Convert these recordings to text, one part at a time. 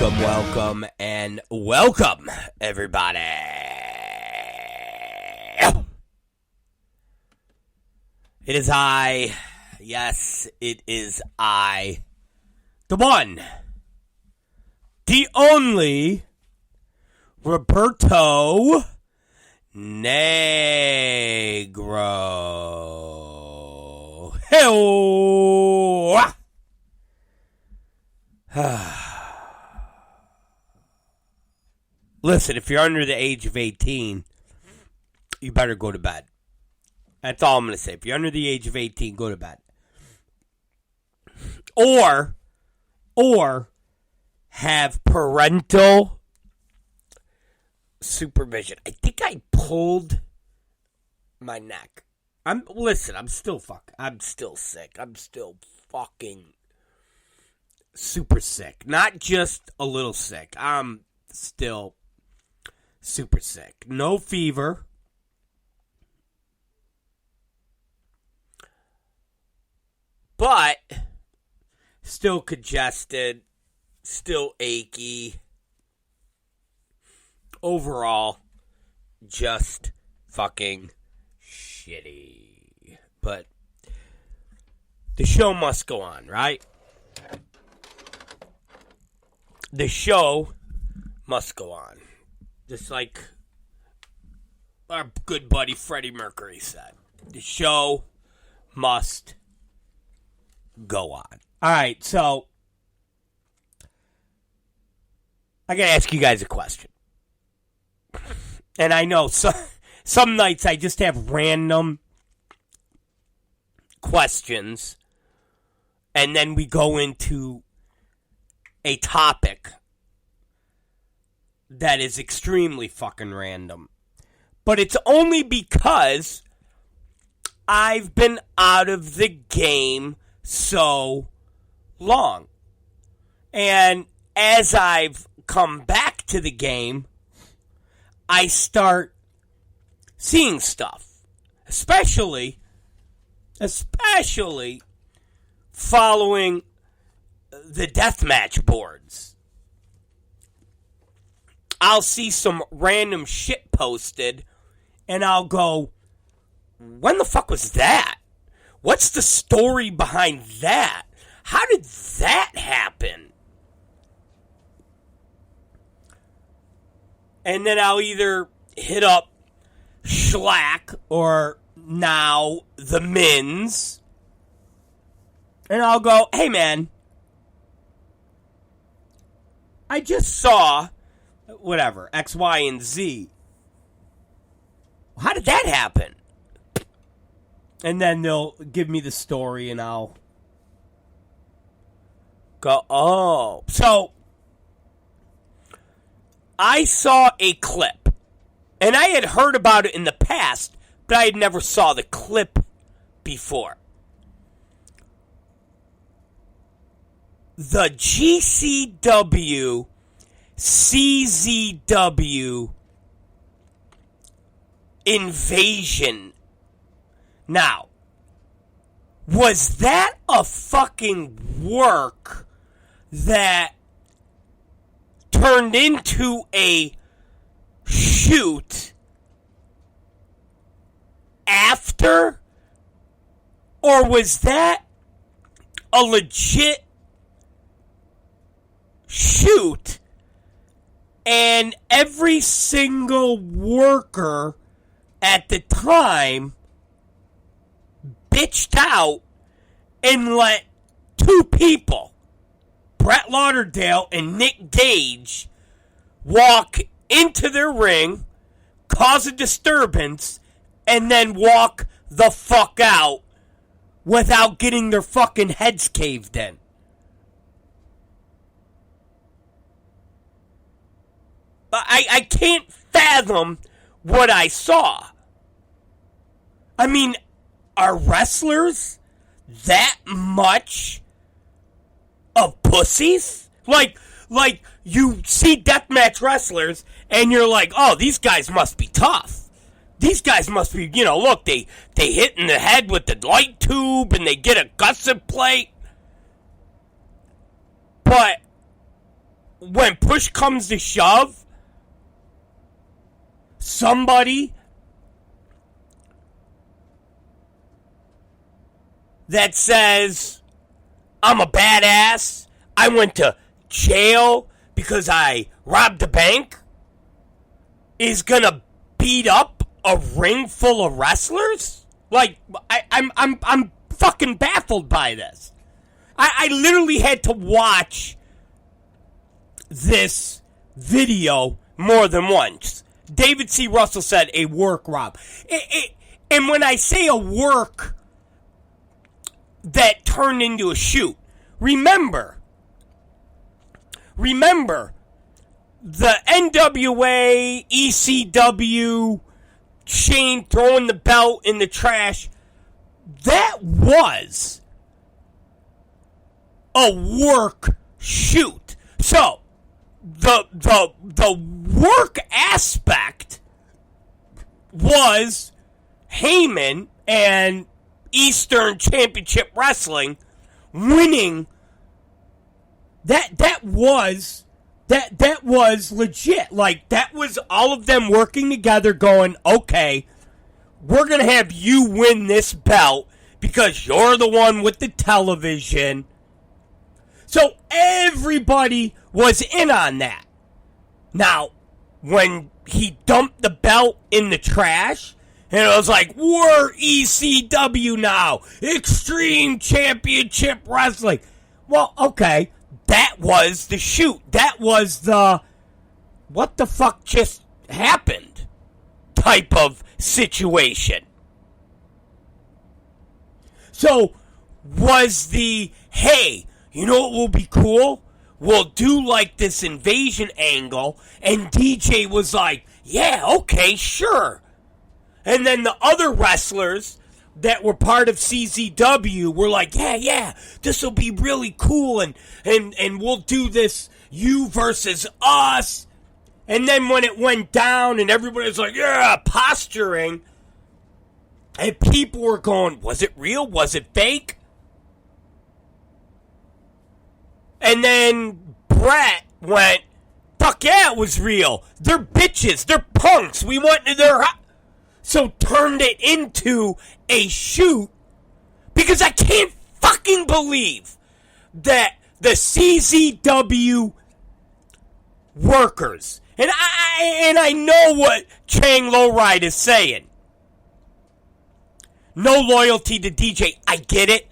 welcome, and welcome, everybody. It is I, yes, it is I, the one, the only, Roberto Negro. Hey-oh. Listen, if you're under the age of 18, you better go to bed. That's all I'm going to say. If you're under the age of 18, go to bed. Or have parental supervision. I think I pulled my neck. I'm still sick. I'm still fucking super sick. Not just a little sick. I'm still super sick. No fever. But still congested. Still achy. Overall, just fucking shitty. But the show must go on, right? The show must go on. Just like our good buddy Freddie Mercury said. The show must go on. Alright, so I gotta ask you guys a question. And I know some nights I just have random questions, and then we go into a topic that is extremely fucking random. But it's only because I've been out of the game so long. And as I've come back to the game, I start seeing stuff. Especially following the deathmatch boards. I'll see some random shit posted, and I'll go, when the fuck was that? What's the story behind that? How did that happen? And then I'll either hit up Schlack or now the Mins, and I'll go, hey man, I just saw whatever, X, Y, and Z. How did that happen? And then they'll give me the story, and I'll go, oh. So, I saw a clip, and I had heard about it in the past, but I had never saw the clip before. The GCW CZW invasion. Now, was that a fucking work that turned into a shoot after? Or was that a legit shoot and every single worker at the time bitched out and let two people, Brett Lauderdale and Nick Gage, walk into their ring, cause a disturbance, and then walk the fuck out without getting their fucking heads caved in? I can't fathom what I saw. I mean, are wrestlers that much of pussies? Like you see deathmatch wrestlers and you're like, oh, these guys must be tough. These guys must be, look, they hit in the head with the light tube and they get a gusset plate. But when push comes to shove, somebody that says, I'm a badass, I went to jail because I robbed a bank, is gonna beat up a ring full of wrestlers? Like, I'm fucking baffled by this. I literally had to watch this video more than once. David C. Russell said a work, Rob. And when I say a work that turned into a shoot, remember, the NWA, ECW, Shane throwing the belt in the trash, that was a work shoot. So, the work aspect was Heyman and Eastern Championship Wrestling winning. That was legit. Like, that was all of them working together going, okay, we're going to have you win this belt because you're the one with the television. So everybody was in on that. Now, when he dumped the belt in the trash, and it was like, we're ECW now, Extreme Championship Wrestling. Well, okay, that was the shoot. That was the what the fuck just happened type of situation. So, was the, hey, you know what will be cool? We'll do like this invasion angle. And DJ was like, yeah, okay, sure. And then the other wrestlers that were part of CZW were like, yeah, this will be really cool. And we'll do this you versus us. And then when it went down and everybody was like, yeah, posturing. And people were going, was it real? Was it fake? And then Brett went, fuck yeah, it was real. They're bitches. They're punks. We went to their house. So turned it into a shoot. Because I can't fucking believe that the CZW workers, and I know what Chang Lowride is saying. No loyalty to DJ. I get it.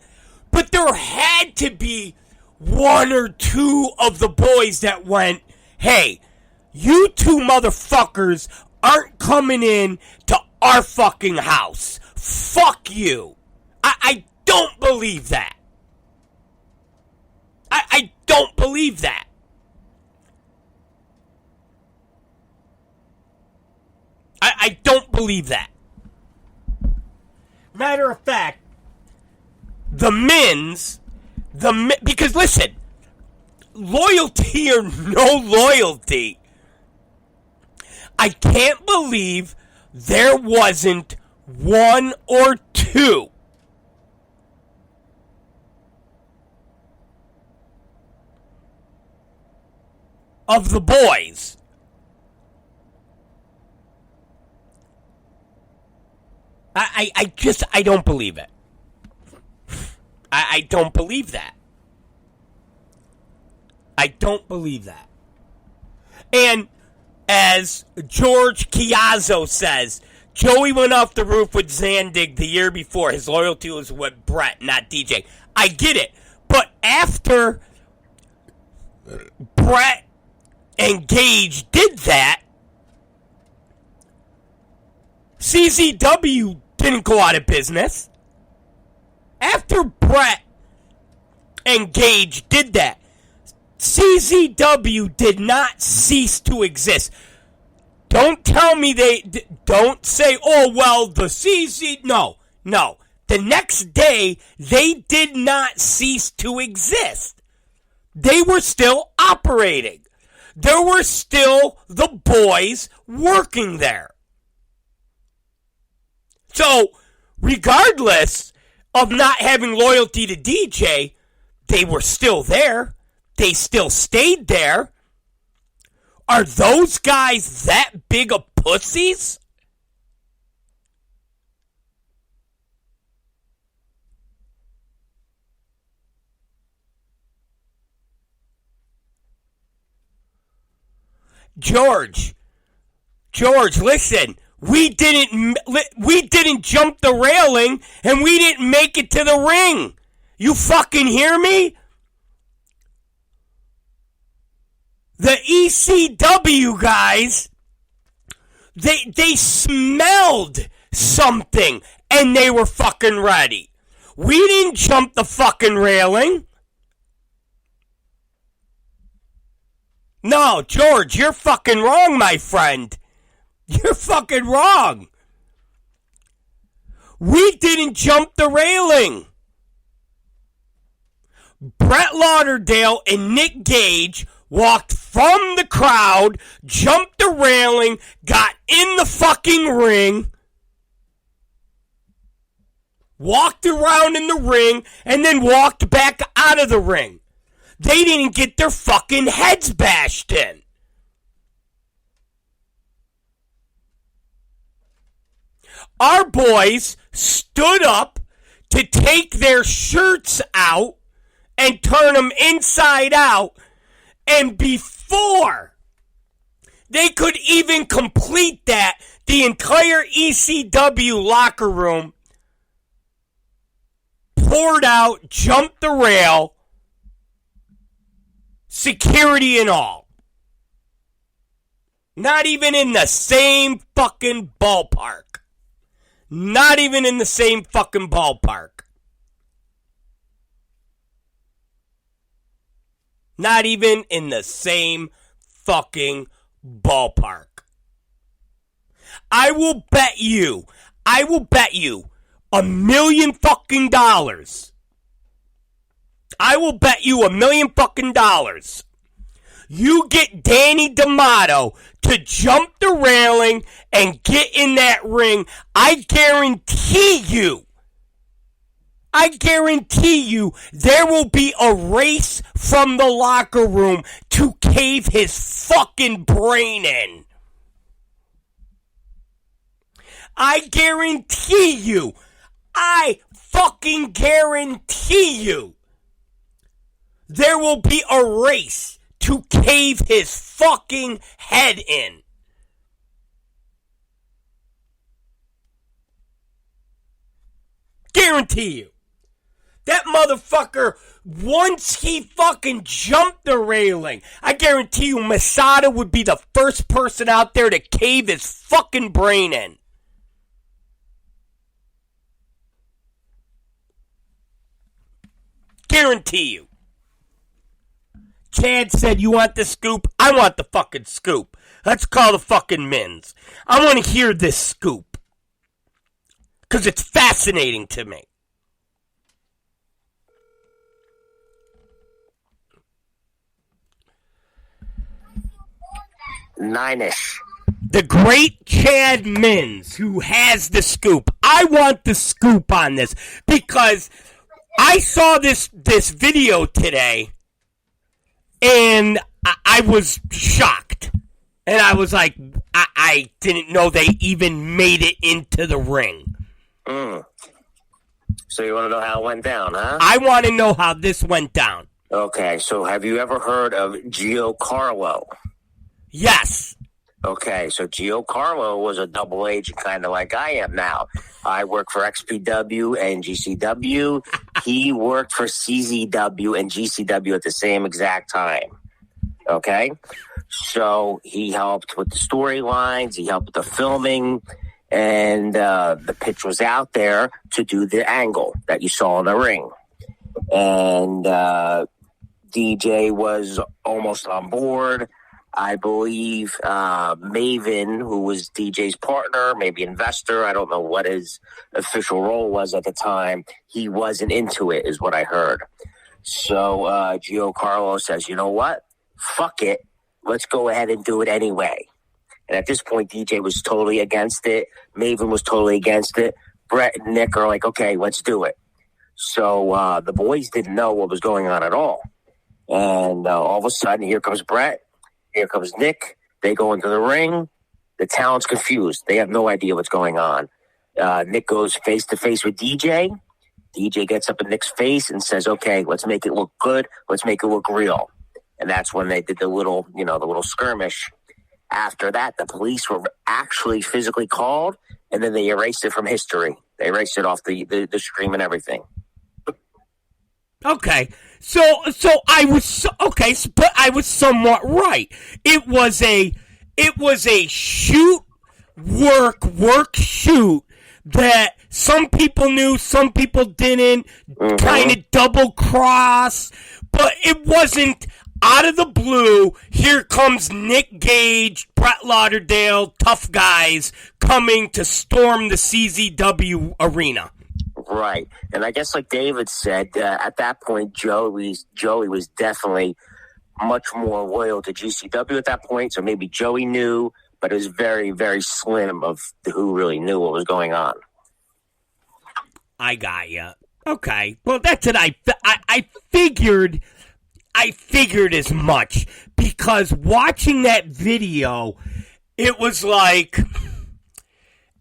But there had to be one or two of the boys that went, hey, you two motherfuckers aren't coming in to our fucking house. Fuck you. I don't believe that. I don't believe that. I don't believe that. Matter of fact, because listen, loyalty or no loyalty, I can't believe there wasn't one or two of the boys I don't believe it. I don't believe that. I don't believe that. And as George Chiazzo says, Joey went off the roof with Zandig the year before. His loyalty was with Brett, not DJ. I get it. But after Brett and Gage did that, CZW didn't go out of business. After Brett and Gage did that, CZW did not cease to exist. Don't tell me don't say, oh, well, the CZ... No. The next day, they did not cease to exist. They were still operating. There were still the boys working there. So, regardless of not having loyalty to DJ, they were still there. They still stayed there. Are those guys that big of pussies? George, listen. We didn't jump the railing and we didn't make it to the ring. You fucking hear me? The ECW guys, they smelled something and they were fucking ready. We didn't jump the fucking railing. No, George, you're fucking wrong, my friend. You're fucking wrong. We didn't jump the railing. Brett Lauderdale and Nick Gage walked from the crowd, jumped the railing, got in the fucking ring, walked around in the ring, and then walked back out of the ring. They didn't get their fucking heads bashed in. Our boys stood up to take their shirts out and turn them inside out, and before they could even complete that, the entire ECW locker room poured out, jumped the rail, security and all. Not even in the same fucking ballpark. Not even in the same fucking ballpark. Not even in the same fucking ballpark. I will bet you $1 million fucking dollars. I will bet you $1 million fucking dollars. You get Danny D'Amato to jump the railing and get in that ring. I guarantee you there will be a race from the locker room to cave his fucking brain in. I fucking guarantee you there will be a race to cave his fucking head in. Guarantee you. That motherfucker, once he fucking jumped the railing, I guarantee you Masada would be the first person out there to cave his fucking brain in. Guarantee you. Chad said, you want the scoop? I want the fucking scoop. Let's call the fucking Mins. I want to hear this scoop. Because it's fascinating to me. Nine-ish. The great Chad Mins, who has the scoop. I want the scoop on this. Because I saw this video today. And I was shocked. And I was like, I didn't know they even made it into the ring. So you want to know how it went down, huh? I want to know how this went down. Okay, so have you ever heard of Gio Carlo? Yes. Okay, so Gio Carlo was a double agent, kind of like I am now. I work for XPW and GCW. He worked for CZW and GCW at the same exact time. Okay? So he helped with the storylines, he helped with the filming, and the pitch was out there to do the angle that you saw in the ring. And DJ was almost on board. I believe Maven, who was DJ's partner, maybe investor, I don't know what his official role was at the time, he wasn't into it, is what I heard. So Gio Carlo says, you know what? Fuck it. Let's go ahead and do it anyway. And at this point, DJ was totally against it. Maven was totally against it. Brett and Nick are like, okay, let's do it. So the boys didn't know what was going on at all. And all of a sudden, here comes Brett. Here comes Nick. They go into the ring. The talent's confused. They have no idea what's going on. Nick goes face to face with DJ. DJ gets up in Nick's face and says, "Okay, let's make it look good. Let's make it look real." And that's when they did the little skirmish. After that, the police were actually physically called, and then they erased it from history. They erased it off the stream and everything. Okay, so I was but I was somewhat right. It was a shoot shoot that some people knew, some people didn't, kind of double cross, but it wasn't out of the blue. Here comes Nick Gage, Brett Lauderdale, tough guys coming to storm the CZW arena. Right. And I guess like David said, at that point, Joey was definitely much more loyal to GCW at that point. So maybe Joey knew, but it was very, very slim of who really knew what was going on. I got you. Okay. Well, that's it. I figured as much, because watching that video, it was like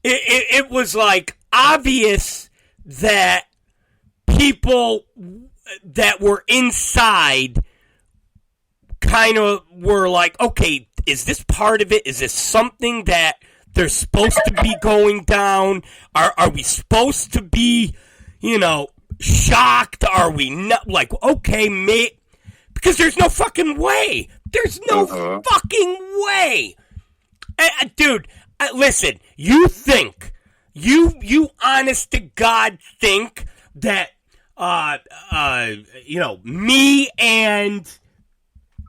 it was like obvious that people that were inside kind of were like, okay, is this part of it? Is this something that they're supposed to be going down? Are we supposed to be, shocked? Are we not? Like, okay, mate, because there's no fucking way. There's no fucking way. Dude, listen, you think, you honest to God think that, me and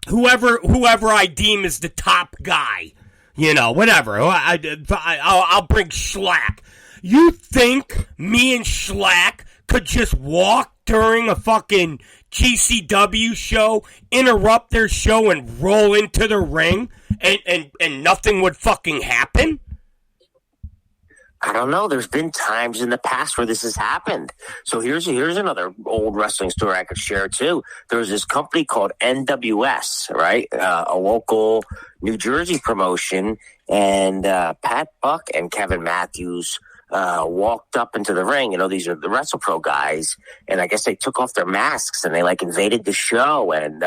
whoever I deem as the top guy, whatever, I'll bring Schlack. You think me and Schlack could just walk during a fucking GCW show, interrupt their show, and roll into the ring, and nothing would fucking happen? I don't know. There's been times in the past where this has happened. So here's another old wrestling story I could share too. There was this company called NWS, right? A local New Jersey promotion, and Pat Buck and Kevin Matthews walked up into the ring. These are the WrestlePro guys, and I guess they took off their masks and they invaded the show and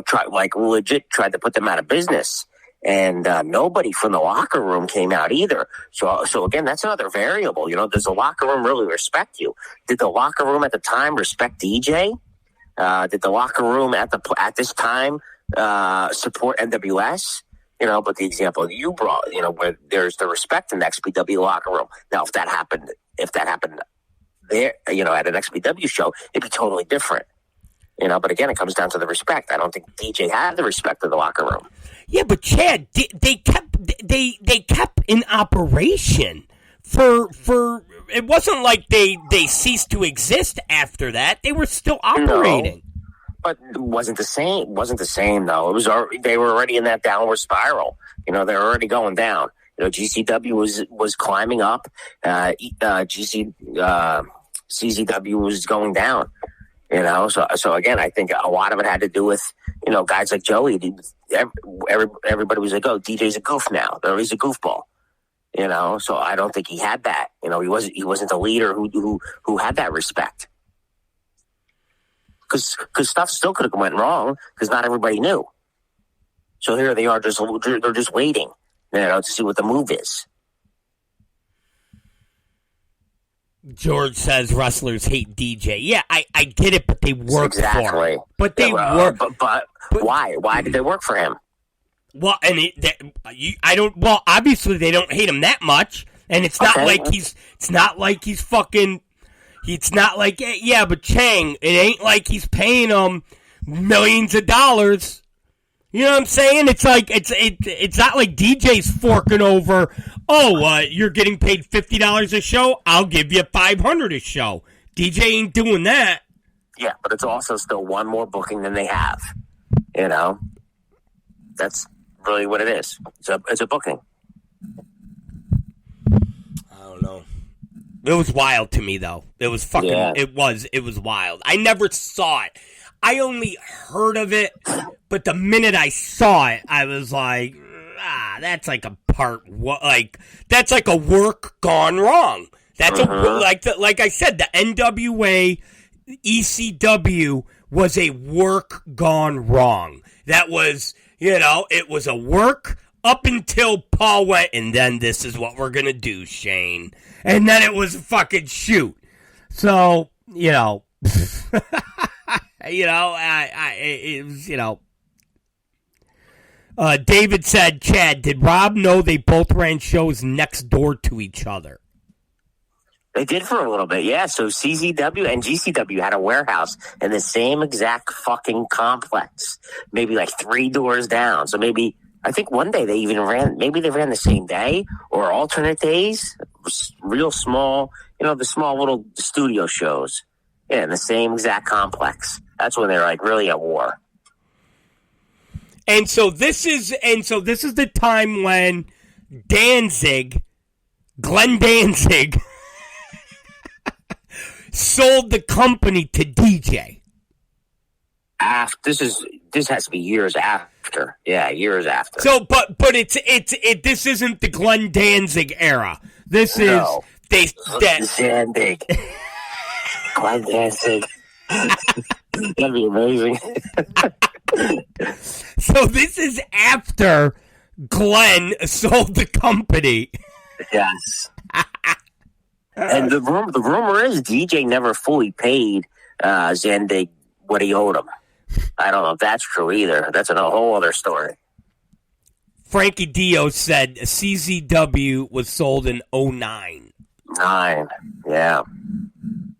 tried to put them out of business. And nobody from the locker room came out either. So again, that's another variable. Does the locker room really respect you? Did the locker room at the time respect DJ? Did the locker room at this time support NWS? But the example you brought, where there's the respect in the XPW locker room. Now, if that happened there, at an XPW show, it'd be totally different. But again, it comes down to the respect. I don't think DJ had the respect of the locker room. Yeah, but Chad, they kept in operation for it wasn't like they ceased to exist after that. They were still operating. No, but it wasn't the same. It wasn't the same though. They were already in that downward spiral. They were already going down. GCW was climbing up. CZW was going down. So again, I think a lot of it had to do with, guys like Joey. Everybody was like, oh, DJ's a goof now. He's a goofball. So I don't think he had that. He wasn't the leader who had that respect. Because stuff still could have went wrong because not everybody knew. So here they are, they're just waiting, to see what the move is. George says wrestlers hate DJ. Yeah, I get it, but they work for him. But they work. But why? Why did they work for him? Well, and I don't. Well, obviously they don't hate him that much, and it's not like he's. It's not like he's fucking. It's not like but Chang. It ain't like he's paying them millions of dollars. You know what I'm saying? It's like it's not like DJ's forking over. Oh, you're getting paid $50 a show. I'll give you $500 a show. DJ ain't doing that. Yeah, but it's also still one more booking than they have. That's really what it is. It's a booking. I don't know. It was wild to me though. It was fucking. Yeah. It was wild. I never saw it. I only heard of it, but the minute I saw it, I was like, that's like a that's like a work gone wrong. That's like I said, the NWA ECW was a work gone wrong. That was, it was a work up until Paul went, and then this is what we're gonna do, Shane. And then it was a fucking shoot. So, it was, David said, Chad, did Rob know they both ran shows next door to each other? They did for a little bit, yeah. So CZW and GCW had a warehouse in the same exact fucking complex, maybe like 3 doors down. So maybe, I think one day they even ran the same day or alternate days. Real small, the small little studio shows. Yeah, in the same exact complex. That's when they're like really at war. And so this is the time when Glenn Danzig, sold the company to DJ. This has to be years after. Yeah, years after. So, but this isn't the Glenn Danzig era. This is Zandig. Glenn Danzig. That'd be amazing. So this is after Glenn sold the company. Yes. And the rumor is DJ never fully paid Zandig what he owed him. I don't know if that's true either. That's a whole other story. Frankie Dio said CZW was sold in 2009. 9, yeah.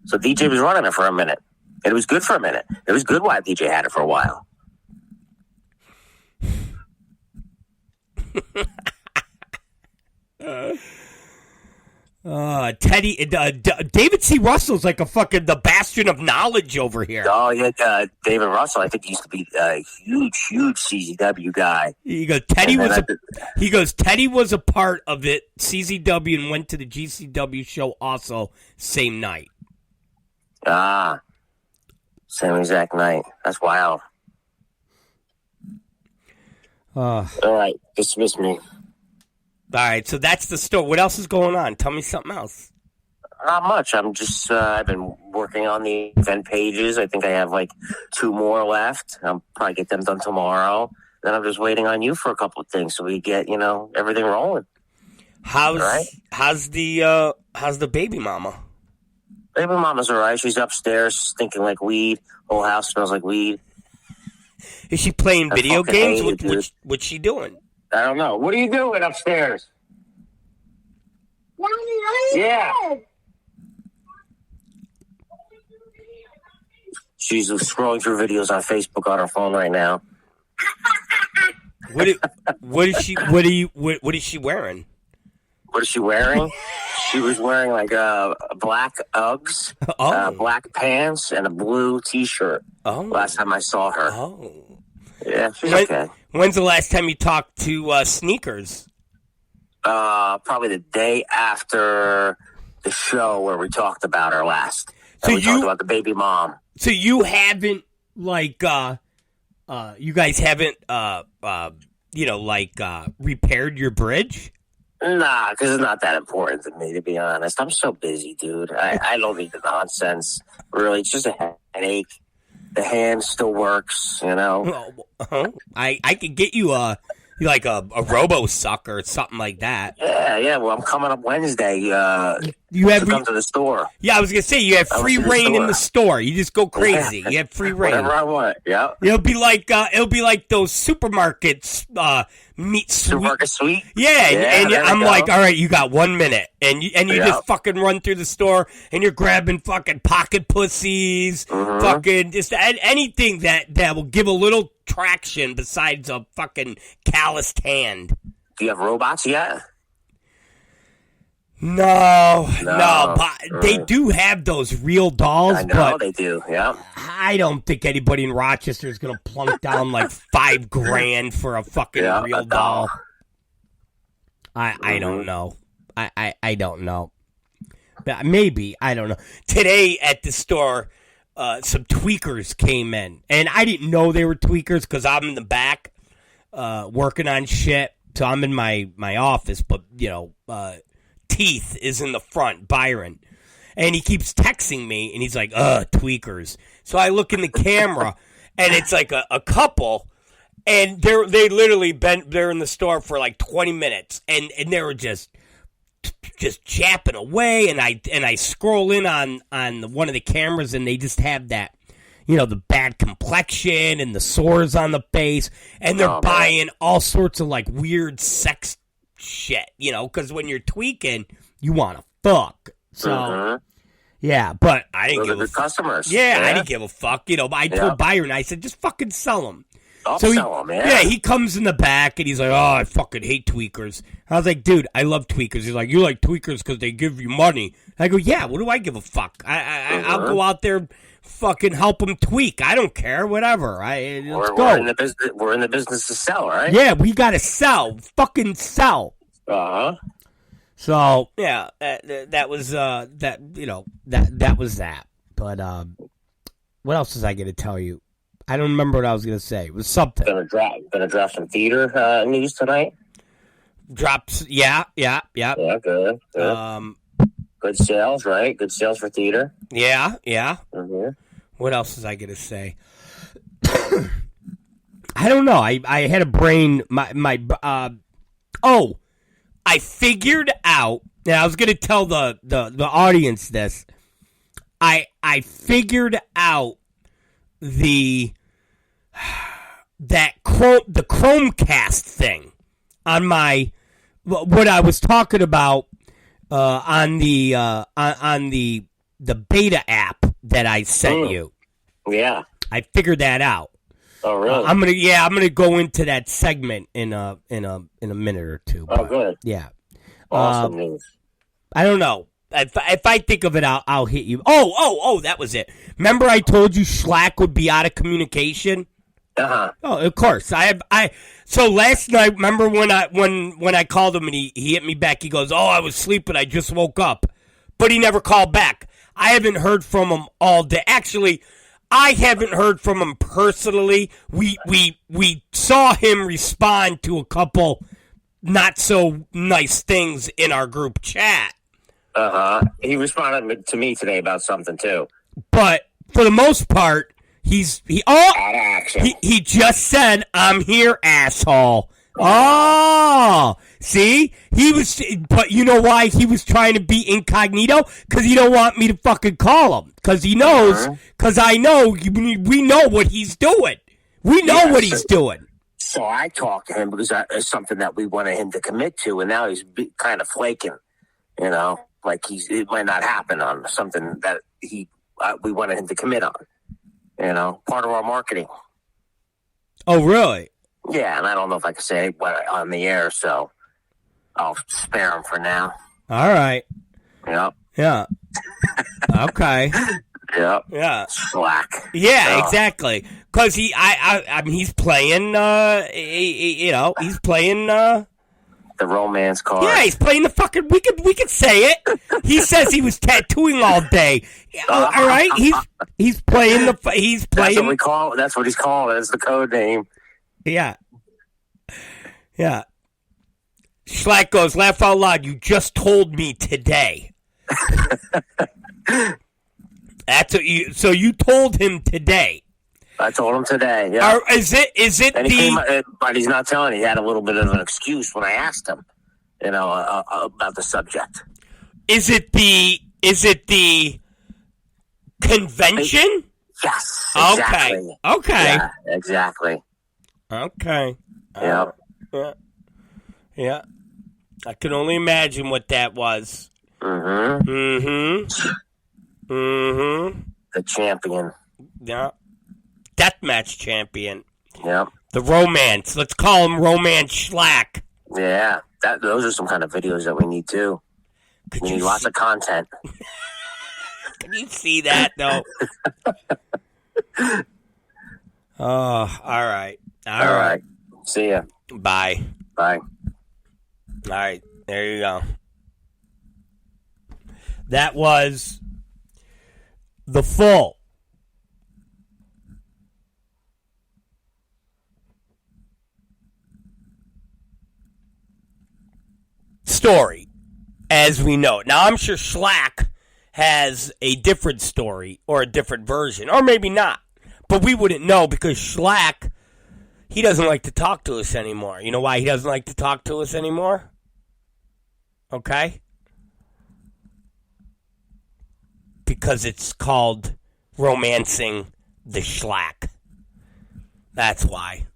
So DJ was running it for a minute. And it was good for a minute. It was good while DJ had it for a while. David C. Russell's like a fucking the bastion of knowledge over here. Oh yeah, David Russell. I think he used to be a huge CZW guy. He goes, Teddy was a part of it, CZW, and went to the GCW show also same night. Same exact night. That's wild. All right, dismiss me. All right, so that's the story. What else is going on? Tell me something else. Not much. I'm just, I've been working on the event pages. I think I have like 2 more left. I'll probably get them done tomorrow. Then I'm just waiting on you for a couple of things so we get, everything rolling. How's the baby mama? Baby mama's all right. She's upstairs stinking like weed. Whole house smells like weed. Is she playing video games? What's she doing? I don't know. What are you doing upstairs? Yeah. She's scrolling through videos on Facebook on her phone right now. What is she wearing? What is she wearing? She was wearing like black Uggs, black pants, and a blue T-shirt. Oh. Last time I saw her. Oh. Yeah, she's okay. When's the last time you talked to Sneakers? Probably the day after the show where we talked about her last. So we talked about the baby mom. So you haven't you guys haven't repaired your bridge? Nah, because it's not that important to me, to be honest. I'm so busy, dude. I don't need the nonsense. Really, it's just a headache. The hand still works, I could get you a robo suck or something like that. Yeah. Well, I'm coming up Wednesday. You have to come to the store. Yeah, I was gonna say you have free reign in the store. You just go crazy. You have free reign. Whatever I want. Yeah. It'll be like those supermarkets. Supermarket suite. Yeah, and I'm like, all right, you got 1 minute, and you just fucking run through the store, and you're grabbing fucking pocket pussies, fucking just anything that will give a little traction besides a fucking calloused hand. Do you have robots yet? No, but they do have those real dolls. I know but they do. Yeah, I don't think anybody in Rochester is gonna plunk down like $5,000 for a fucking real doll. I don't know. I don't know. Maybe I don't know. Today at the store, some tweakers came in, and I didn't know they were tweakers because I'm in the back working on shit. So I'm in my office, but, Teeth is in the front, Byron. And he keeps texting me, and he's like, tweakers. So I look in the camera, and it's like a couple, and they're in the store for like 20 minutes, and they were just japping away, and I scroll in on one of the cameras, and they just have that, the bad complexion and the sores on the face, and they're buying all sorts of like weird sex shit, because when you're tweaking, you want to fuck. So, yeah, but I didn't give a fuck. Customers. Yeah, I didn't give a fuck. I told Byron, I said, just fucking sell them. I'll sell them, yeah. Yeah, he comes in the back, and he's like, oh, I fucking hate tweakers. I was like, dude, I love tweakers. He's like, you like tweakers because they give you money. I go, yeah, what do I give a fuck? I'll go out there, fucking help them tweak. I don't care, whatever. Let's go. We're in the business to sell, right? Yeah, we got to sell. Fucking sell. Uh-huh. So yeah, that was that was that. But what else was I going to tell you? I don't remember what I was going to say. It was something. Gonna drop some theater news tonight. Drops, yeah. Yeah, good. Good sales, right? Good sales for theater. Yeah. Mm-hmm. What else was I going to say? I don't know. I had a brain. I figured out. Now I was going to tell the audience this. I figured out the Chromecast thing on my what I was talking about on the beta app that I sent you. Yeah, I figured that out. Oh, really? I'm gonna go into that segment in a minute or two. Oh, good. Yeah. Awesome news. I don't know. If I think of it, I'll hit you. Oh, that was it. Remember I told you Schlack would be out of communication? Uh-huh. Oh, of course. So last night, remember when I called him and he hit me back, he goes, "Oh, I was sleeping, I just woke up." But he never called back. I haven't heard from him all day. Actually, I haven't heard from him personally. We saw him respond to a couple not so nice things in our group chat. He responded to me today about something too. But for the most part, out of action. He just said, "I'm here, asshole." Oh, see, but you know why he was trying to be incognito? Because he don't want me to fucking call him. Because he knows. Because I know. We know what he's doing. We know what he's doing. So I talked to him because it's something that we wanted him to commit to, and now he's kind of flaking. Like it might not happen on something that we wanted him to commit on. Part of our marketing. Oh, really? Yeah, and I don't know if I can say what on the air, so I'll spare him for now. All right. Yep. Yeah. Okay. Yep. Yeah. Slack. Yeah, exactly. Because I mean, he's playing. He's playing. The romance card. Yeah, he's playing the fucking. We could say it. He says he was tattooing all day. All right, he's playing the. He's playing. That's what we call it. That's what he's calling it. It's the code name. Yeah. Yeah. Schlack goes, laugh out loud. You just told me today. So you told him today. I told him today. Yeah. Is it and but he's not telling. He had a little bit of an excuse when I asked him, about the subject. Is it the convention? Yes. Exactly. Okay. Yeah, exactly. Okay. Yeah. Yeah. I can only imagine what that was. Mm-hmm. Mm-hmm. Mm-hmm. The champion. Yeah. Deathmatch champion. Yeah. The romance. Let's call him Romance Schlack. Yeah. Those are some kind of videos that we need too. We need lots of content. Can you see that though? Oh, all right. All right. See ya. Bye. Bye. All right. There you go. That was the full story as we know it. Now, I'm sure Schlack has a different story or a different version, or maybe not. But we wouldn't know because Schlack, he doesn't like to talk to us anymore. You know why he doesn't like to talk to us anymore? Okay? Because it's called romancing the Schlack. That's why.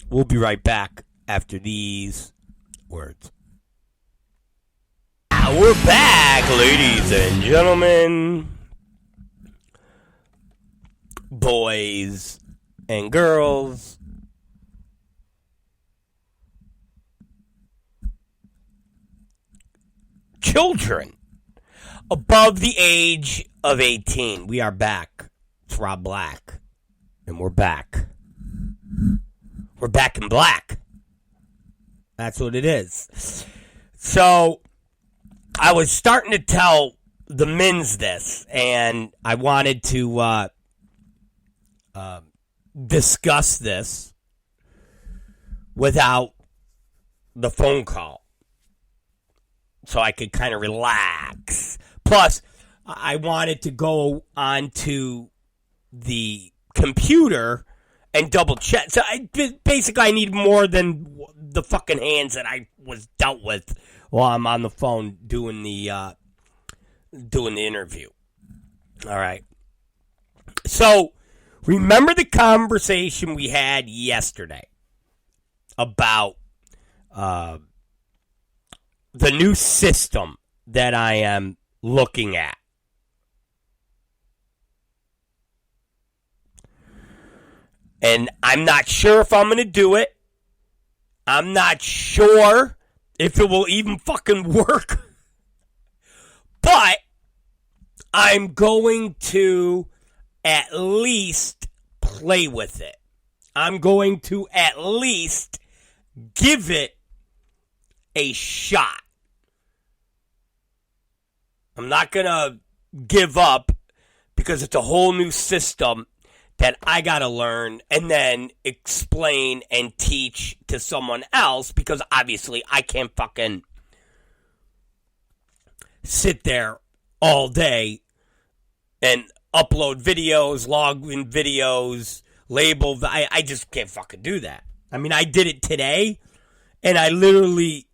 We'll be right back after these words. We're back, ladies and gentlemen, boys and girls, children above the age of 18. We are back. It's Rob Black, and we're back. We're back in black. That's what it is. So, I was starting to tell the men's this, and I wanted to discuss this without the phone call so I could kind of relax. Plus, I wanted to go onto the computer and double check. So basically, I need more than the fucking hands that I was dealt with while I'm on the phone doing the interview. All right. So, remember the conversation we had yesterday about the new system that I am looking at? And I'm not sure if I'm going to do it. I'm not sure if it will even fucking work. But I'm going to at least play with it. I'm going to at least give it a shot. I'm not going to give up because it's a whole new system that I got to learn and then explain and teach to someone else because obviously I can't fucking sit there all day and upload videos, log in videos, label. I just can't fucking do that. I mean, I did it today and I literally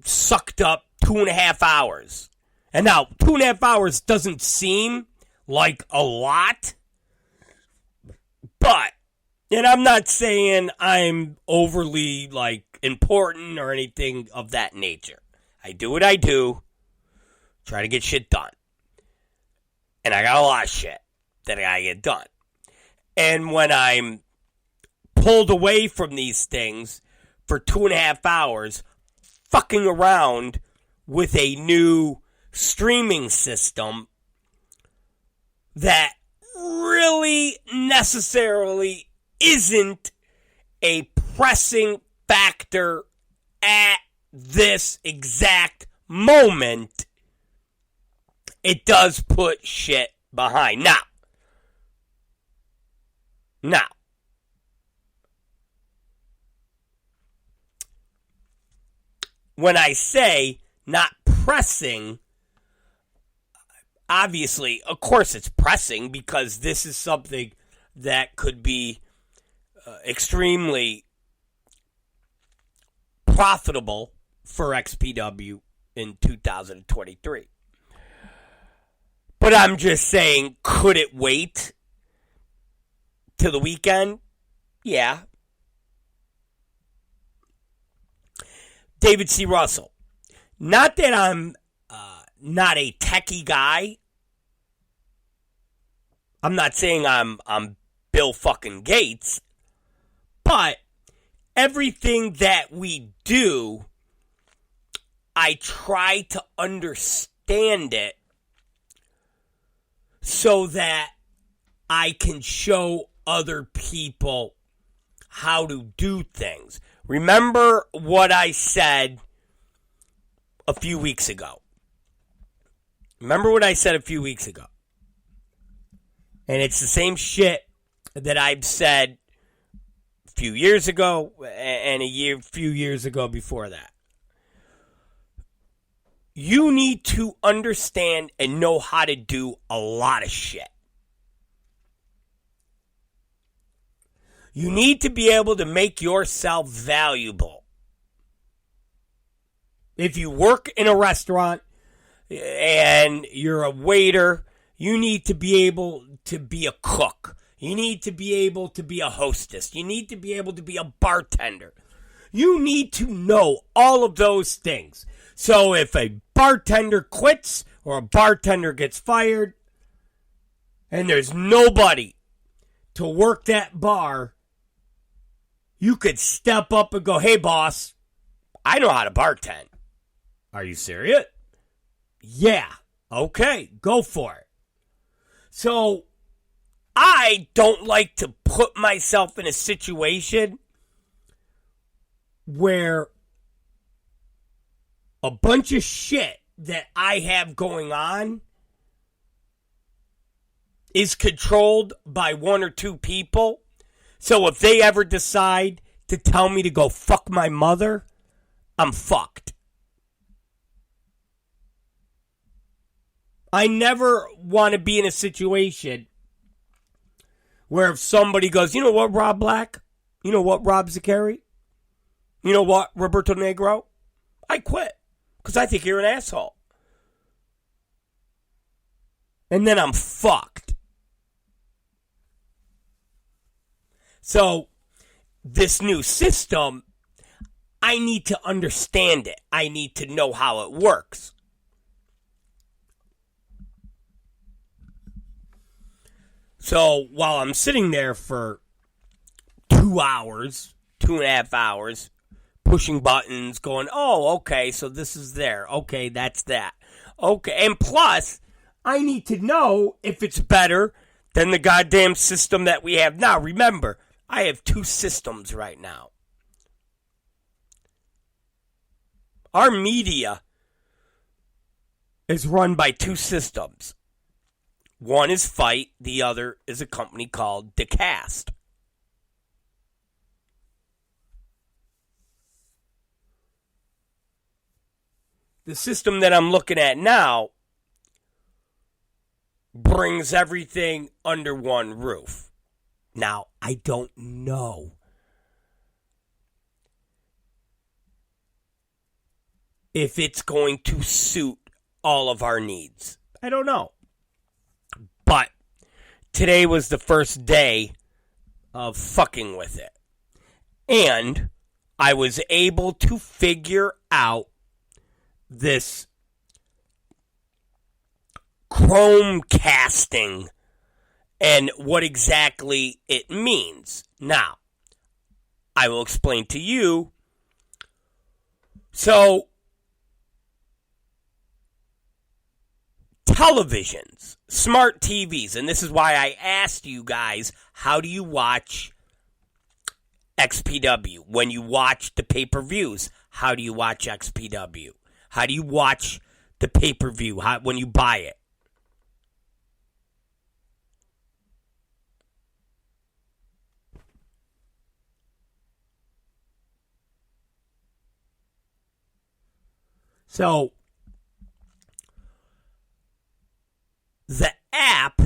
sucked up 2.5 hours. And now 2.5 hours doesn't seem like a lot, but, and I'm not saying I'm overly, like, important or anything of that nature. I do what I do, try to get shit done. And I got a lot of shit that I gotta get done. And when I'm pulled away from these things for 2.5 hours, fucking around with a new streaming system that really necessarily isn't a pressing factor at this exact moment, it does put shit behind. Now, when I say not pressing, obviously, of course it's pressing because this is something that could be extremely profitable for XPW in 2023. But I'm just saying, could it wait to the weekend? Yeah. David C. Russell. Not that I'm not a techie guy. I'm not saying I'm Bill fucking Gates. But everything that we do, I try to understand it so that I can show other people how to do things. Remember what I said a few weeks ago. And it's the same shit that I've said few years ago and few years ago before that. You need to understand and know how to do a lot of shit. You need to be able to make yourself valuable. If you work in a restaurant and you're a waiter, you need to be able to be a cook. You need to be able to be a hostess. You need to be able to be a bartender. You need to know all of those things. So if a bartender quits or a bartender gets fired and there's nobody to work that bar, you could step up and go, hey, boss, I know how to bartend. Are you serious? Yeah. Okay, go for it. So I don't like to put myself in a situation where a bunch of shit that I have going on is controlled by one or two people. So if they ever decide to tell me to go fuck my mother, I'm fucked. I never want to be in a situation where if somebody goes, you know what, Rob Black? You know what, Rob Zaccheri? You know what, Roberto Negro? I quit because I think you're an asshole. And then I'm fucked. So this new system, I need to understand it. I need to know how it works. So while I'm sitting there for 2 hours, 2.5 hours, pushing buttons, going, oh, okay, so this is there. Okay, that's that. Okay, and plus, I need to know if it's better than the goddamn system that we have now. Remember, I have 2 systems right now. Our media is run by 2 systems. One is Fight, the other is a company called DeCast. The system that I'm looking at now brings everything under one roof. Now, I don't know if it's going to suit all of our needs. I don't know. But today was the first day of fucking with it. And I was able to figure out this Chromecasting and what exactly it means. Now, I will explain to you. So, televisions, smart TVs, and this is why I asked you guys, how do you watch XPW? When you watch the pay-per-views, how do you watch XPW? How do you watch the pay-per-view when you buy it? So, the app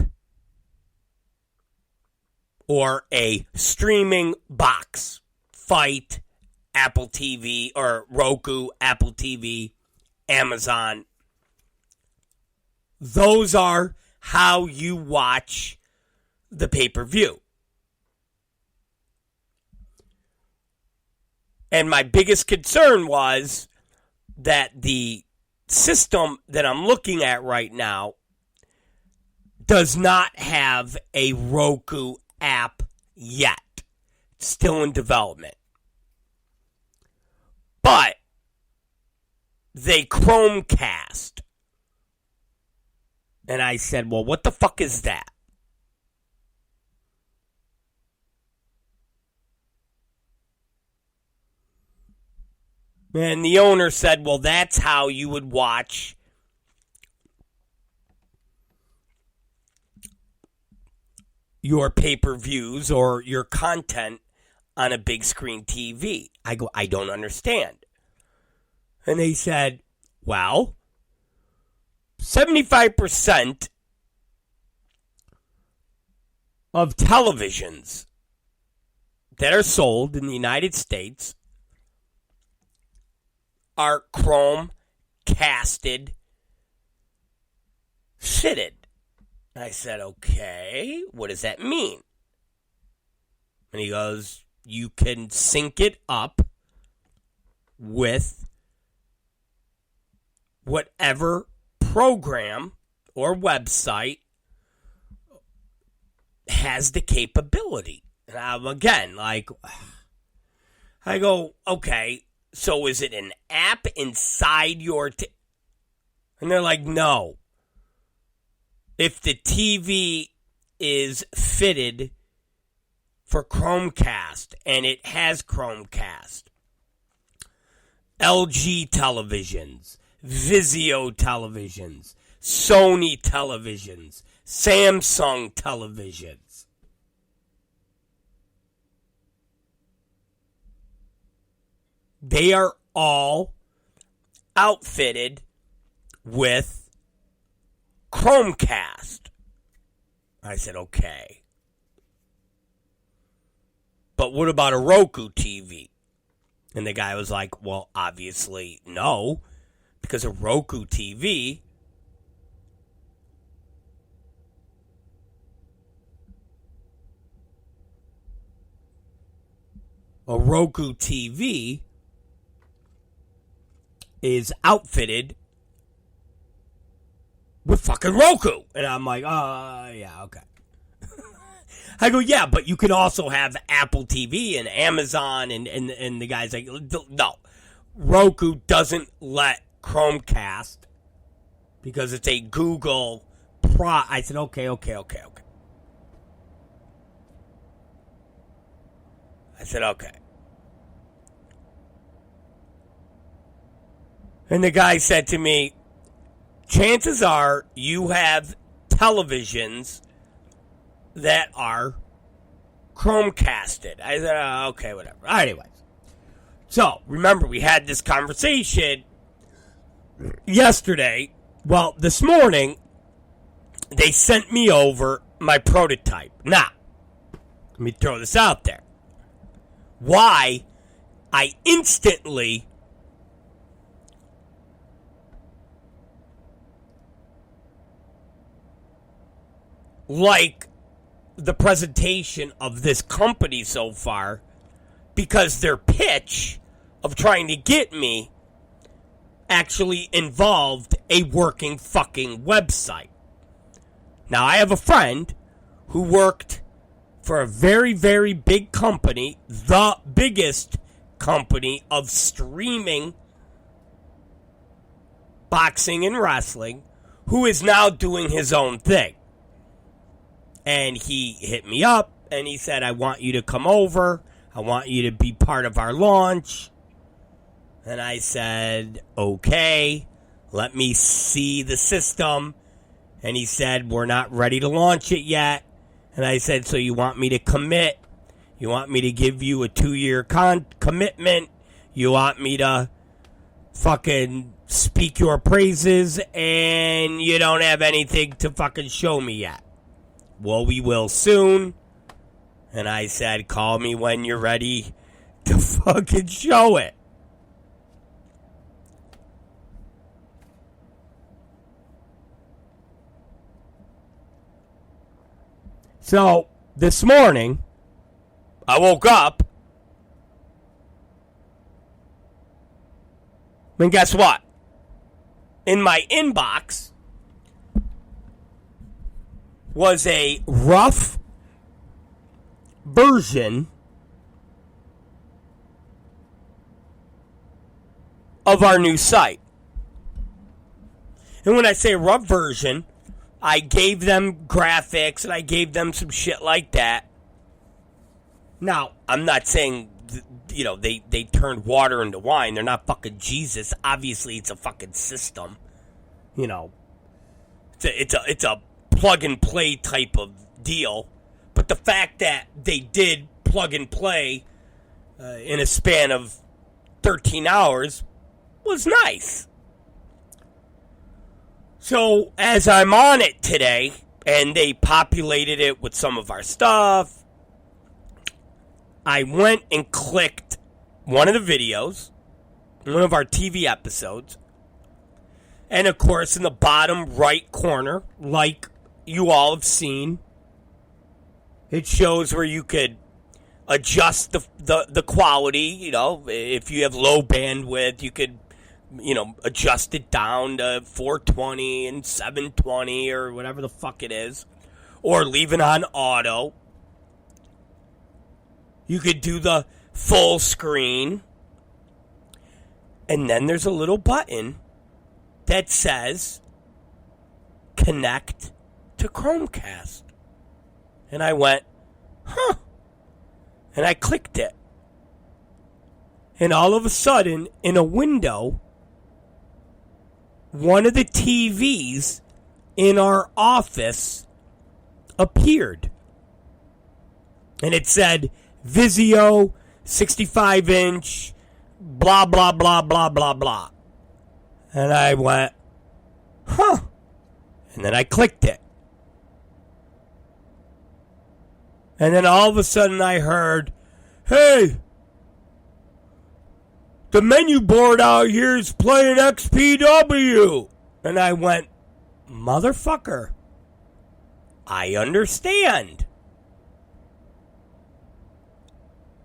or a streaming box, Fight, Apple TV, or Roku, Apple TV, Amazon, those are how you watch the pay-per-view. And my biggest concern was that the system that I'm looking at right now does not have a Roku app yet. It's still in development. But they Chromecast. And I said, well, what the fuck is that? And the owner said, well, that's how you would watch your pay-per-views or your content on a big screen TV. I go, I don't understand. And they said, well, 75% of televisions that are sold in the United States are Chromecasted fitted. I said, okay, what does that mean? And he goes, you can sync it up with whatever program or website has the capability. And I'm again like, I go, okay, so is it an app inside your and they're like, no. If the TV is fitted for Chromecast and it has Chromecast, LG televisions, Vizio televisions, Sony televisions, Samsung televisions, they are all outfitted with Chromecast. I said, okay. But what about a Roku TV? And the guy was like, well, obviously no, because a Roku TV is outfitted with fucking Roku. And I'm like, yeah, okay. I go, yeah, but you can also have Apple TV and Amazon, and the guy's like, no. Roku doesn't let Chromecast because it's a Google I said, okay. I said, okay. And the guy said to me, chances are you have televisions that are Chromecasted. I said, okay, whatever. Anyways. So, remember, we had this conversation yesterday. Well, this morning, they sent me over my prototype. Now, let me throw this out there. Why I instantly like the presentation of this company so far, because their pitch of trying to get me actually involved a working fucking website. Now, I have a friend who worked for a very, very big company, the biggest company of streaming boxing and wrestling, who is now doing his own thing. And he hit me up, and he said, I want you to come over. I want you to be part of our launch. And I said, okay, let me see the system. And he said, we're not ready to launch it yet. And I said, so you want me to commit? You want me to give you a 2-year commitment? You want me to fucking speak your praises, and you don't have anything to fucking show me yet? Well, we will soon. And I said, call me when you're ready to fucking show it. So, this morning, I woke up, and guess what? In my inbox was a rough version of our new site. And when I say rough version, I gave them graphics and I gave them some shit like that. Now, I'm not saying, they turned water into wine. They're not fucking Jesus. Obviously, it's a fucking system. It's a plug and play type of deal. But the fact that they did plug and play in a span of 13 hours was nice. So as I'm on it today, and they populated it with some of our stuff, I went and clicked one of the videos, one of our TV episodes, and of course in the bottom right corner, like you all have seen, it shows where you could adjust the quality. You know, if you have low bandwidth, you could, adjust it down to 420 and 720 or whatever the fuck it is, or leave it on auto. You could do the full screen, and then there's a little button that says connect to Chromecast. And I went, huh. And I clicked it. And all of a sudden, in a window, one of the TVs in our office appeared. And it said, Vizio, 65-inch, blah, blah, blah, blah, blah, blah. And I went, huh. And then I clicked it. And then all of a sudden I heard, hey, the menu board out here is playing XPW. And I went, motherfucker, I understand.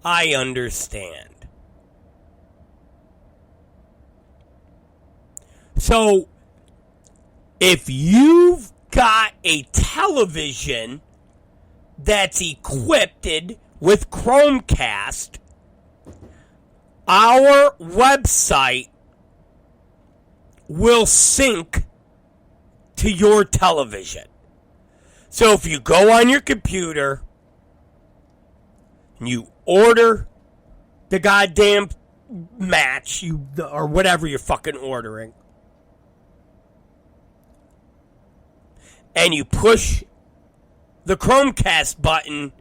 I understand. So, if you've got a television that's equipped with Chromecast, our website will sync to your television. So if you go on your computer and you order the goddamn match, or whatever you're fucking ordering, and you push the Chromecast button,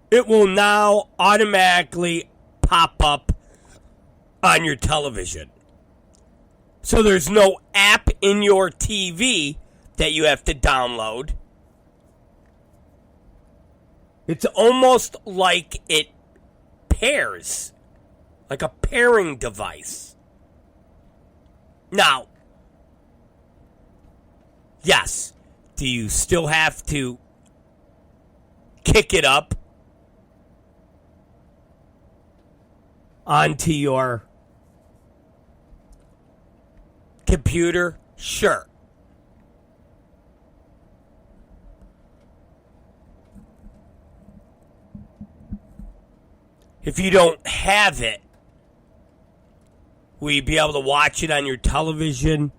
it will now automatically pop up on your television. So there's no app in your TV that you have to download. It's almost like it pairs, like a pairing device. Now, yes, do you still have to kick it up onto your computer? Sure. If you don't have it, will you be able to watch it on your television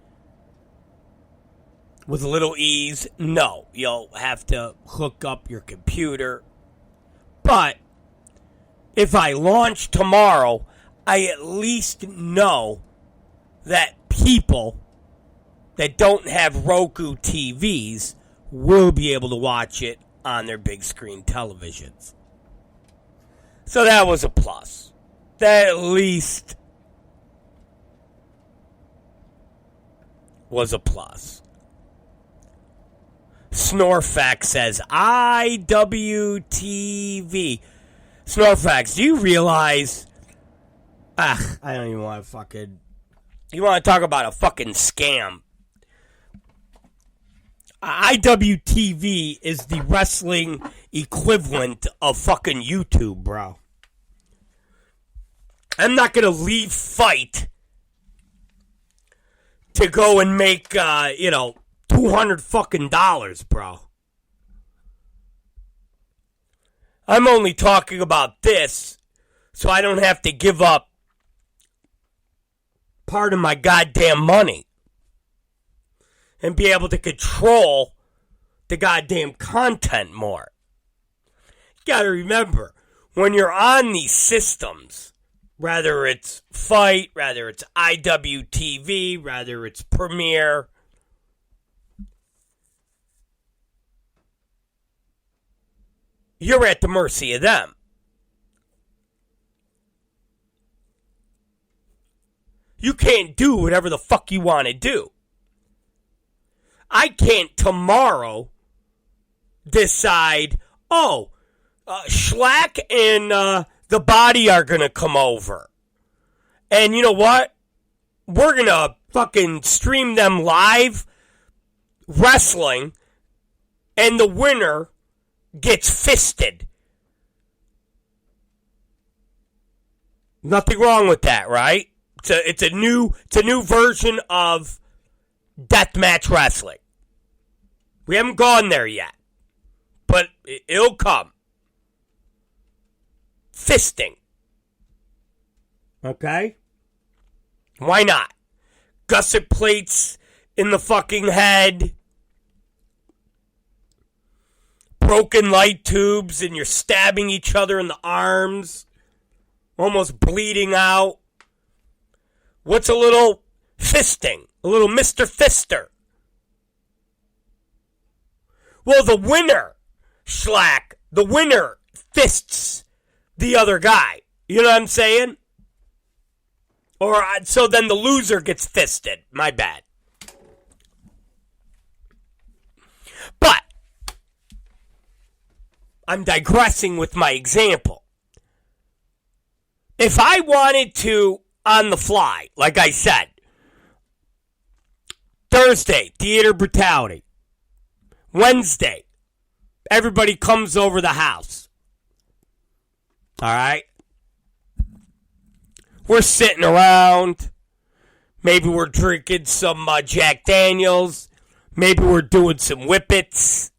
with a little ease? No. You'll have to hook up your computer. But if I launch tomorrow, I at least know that people that don't have Roku TVs will be able to watch it on their big screen televisions. So that was a plus. That at least was a plus. Snorfax says, IWTV. Snorfax, do you realize... I don't even want to fucking... You want to talk about a fucking scam. IWTV is the wrestling equivalent of fucking YouTube, bro. I'm not going to leave Fight to go and make, $200 fucking dollars, bro. I'm only talking about this so I don't have to give up part of my goddamn money and be able to control the goddamn content more. You gotta remember, when you're on these systems, whether it's Fight, whether it's IWTV, whether it's Premiere, you're at the mercy of them. You can't do whatever the fuck you want to do. I can't tomorrow decide, Schlack and the Body are going to come over. And you know what? We're going to fucking stream them live wrestling, and the winner gets fisted. Nothing wrong with that, right? It's a new version of deathmatch wrestling. We haven't gone there yet, but it'll come. Fisting. Okay? Why not? Gusset plates in the fucking head. Broken light tubes, and you're stabbing each other in the arms. Almost bleeding out. What's a little fisting? A little Mr. Fister. Well, the winner, Schlack, the winner fists the other guy. You know what I'm saying? Or so then the loser gets fisted. My bad. But I'm digressing with my example. If I wanted to, on the fly, like I said, Thursday, theater brutality. Wednesday, everybody comes over the house. All right? We're sitting around. Maybe we're drinking some Jack Daniels. Maybe we're doing some whippets.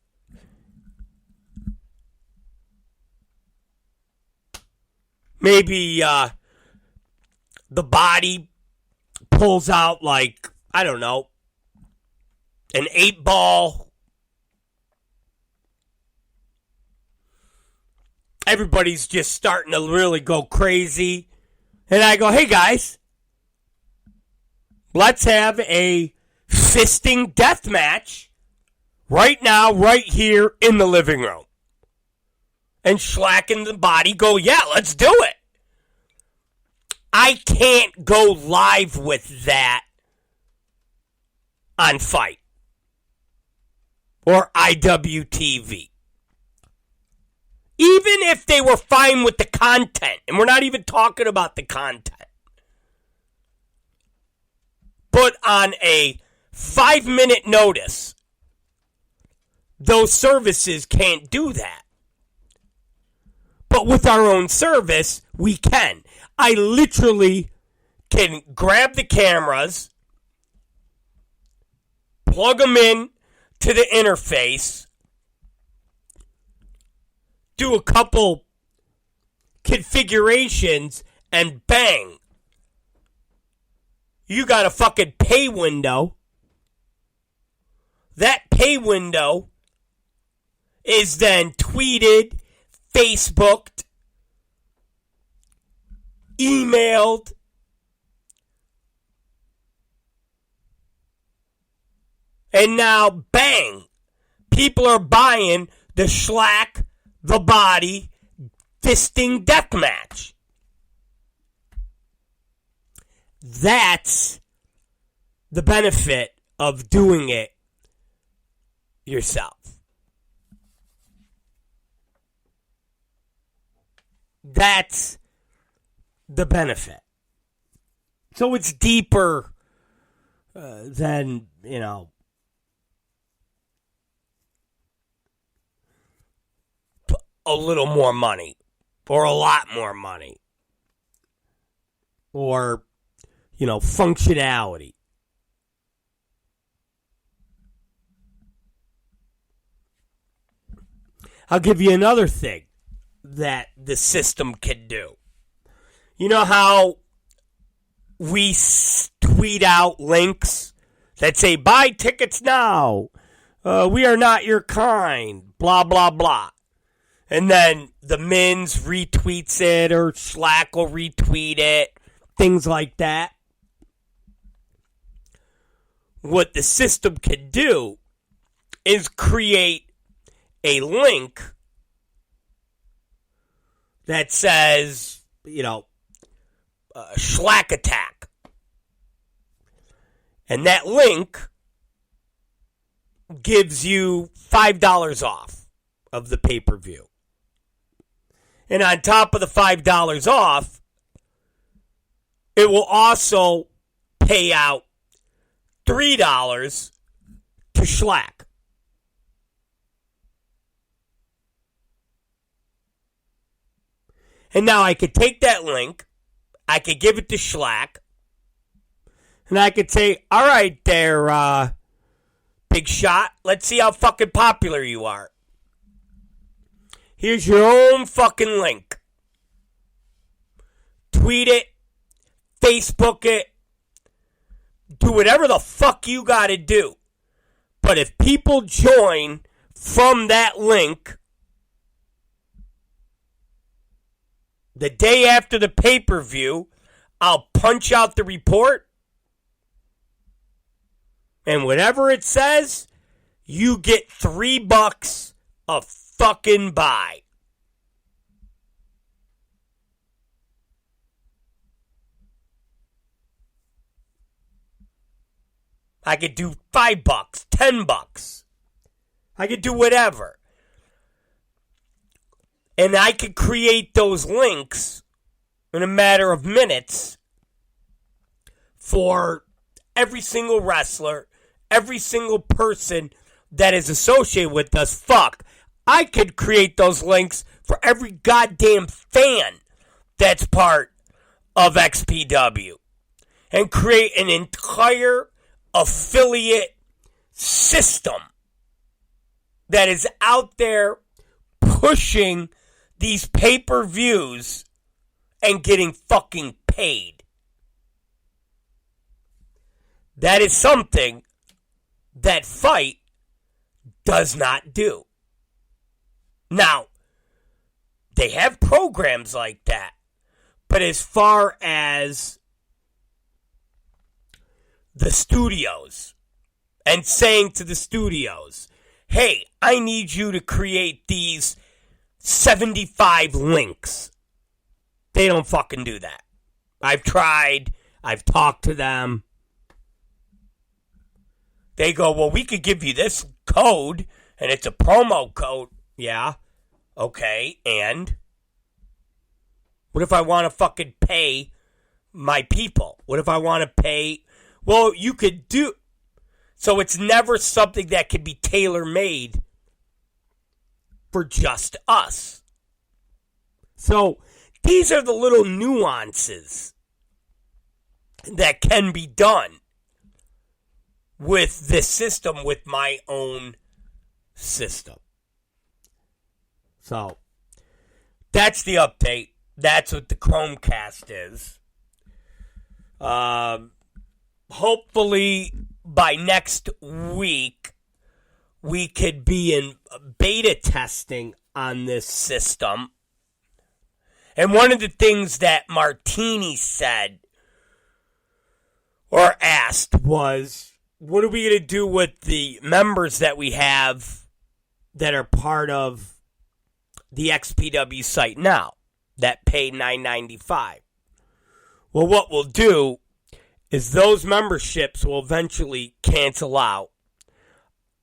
Maybe the Body pulls out, like, I don't know, an 8-ball. Everybody's just starting to really go crazy. And I go, hey guys, let's have a fisting death match right now, right here in the living room. And Schlack and the Body go, yeah, let's do it. I can't go live with that on Fight or IWTV. Even if they were fine with the content, and we're not even talking about the content. But on a 5-minute notice, those services can't do that. But with our own service, we can. I literally can grab the cameras, plug them in to the interface, do a couple configurations, and bang. You got a fucking pay window. That pay window is then tweeted, Facebooked, emailed, and now, bang, people are buying the Schlack, the Body, fisting deathmatch. That's the benefit of doing it yourself. That's the benefit. So it's deeper than, a little more money or a lot more money or, functionality. I'll give you another thing that the system can do. You know how we tweet out links that say, buy tickets now, we are not your kind, blah, blah, blah. And then the Mins retweets it or Schlack will retweet it, things like that. What the system can do is create a link that says, Schlack attack. And that link gives you $5 off of the pay-per-view. And on top of the $5 off, it will also pay out $3 to Schlack. And now I could take that link, I could give it to Schlack, and I could say, all right there, big shot, let's see how fucking popular you are. Here's your own fucking link. Tweet it, Facebook it, do whatever the fuck you gotta do. But if people join from that link the day after the pay-per-view, I'll punch out the report, and whatever it says, you get $3 a fucking buy. I could do $5, $10. I could do whatever. And I could create those links in a matter of minutes for every single wrestler, every single person that is associated with us. Fuck. I could create those links for every goddamn fan that's part of XPW and create an entire affiliate system that is out there pushing these pay-per-views and getting fucking paid. That is something that Fight does not do. Now, they have programs like that, but as far as the studios and saying to the studios, hey, I need you to create these 75 links. They don't fucking do that. I've tried. I've talked to them. They go, well, we could give you this code, and it's a promo code. Yeah. Okay, and? What if I want to fucking pay my people? What if I want to pay? Well, you could do. So it's never something that can be tailor-made for just us. So these are the little nuances that can be done with this system, with my own system. So that's the update. That's what the Chromecast is. Hopefully by next week we could be in beta testing on this system. And one of the things that Martini said or asked was, what are we going to do with the members that we have that are part of the XPW site now that pay $9.95? Well, what we'll do is those memberships will eventually cancel out.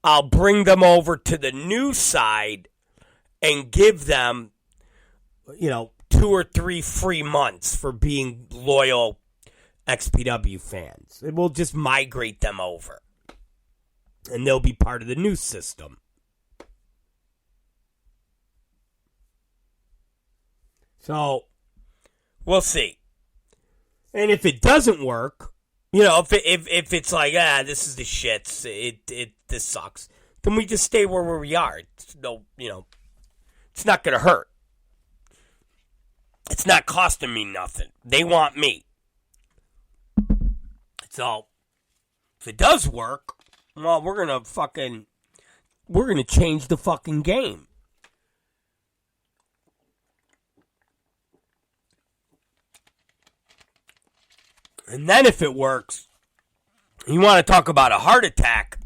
I'll bring them over to the new side and give them, 2 or 3 free months for being loyal XPW fans. And we'll just migrate them over. And they'll be part of the new system. So, we'll see. And if it doesn't work, if it's like, this is the shits, this sucks, then we just stay where we are. It's it's not going to hurt. It's not costing me nothing. They want me. So, if it does work, well, we're going to change the fucking game. And then if it works, you want to talk about a heart attack.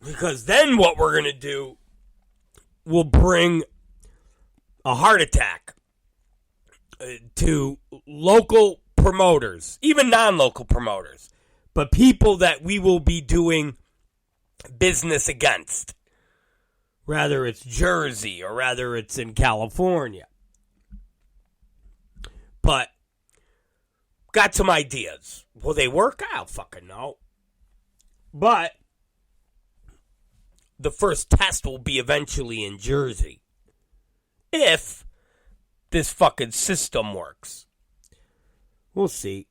Because then what we're going to do will bring a heart attack to local promoters, even non-local promoters. but people that we will be doing business against. Rather it's Jersey or rather it's in California. But got some ideas. Will they work? I don't fucking know. But the first test will be eventually in Jersey. If this fucking system works. We'll see.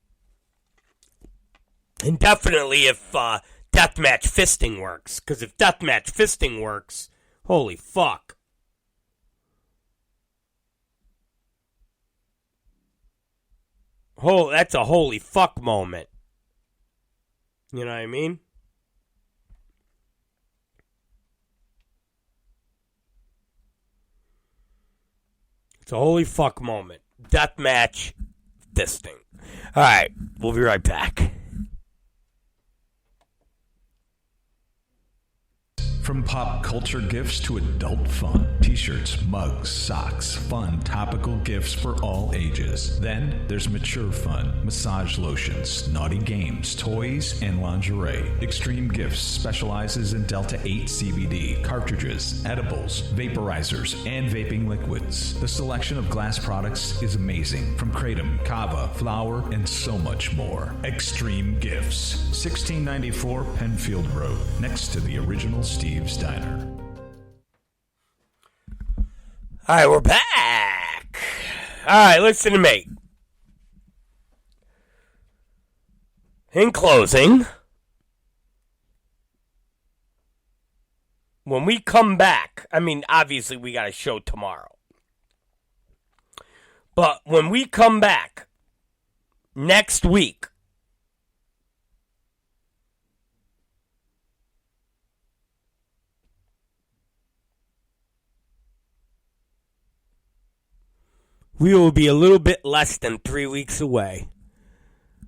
And definitely if deathmatch fisting works. Because if deathmatch fisting works, holy fuck. Oh, that's a holy fuck moment. You know what I mean? It's a holy fuck moment. Deathmatch fisting. Alright, we'll be right back. From pop culture gifts to adult fun, t-shirts, mugs, socks, fun topical gifts for all ages. Then there's mature fun, massage lotions, naughty games, toys, and lingerie. Extreme Gifts specializes in Delta 8 CBD, cartridges, edibles, vaporizers, and vaping liquids. The selection of glass products is amazing, from kratom, kava, flower, and so much more. Extreme Gifts, 1694 Penfield Road, next to the original Steve's Diner. All right, we're back. All right, listen to me. In closing, when we come back, I mean, obviously we got a show tomorrow. But when we come back next week, we will be a little bit less than 3 weeks away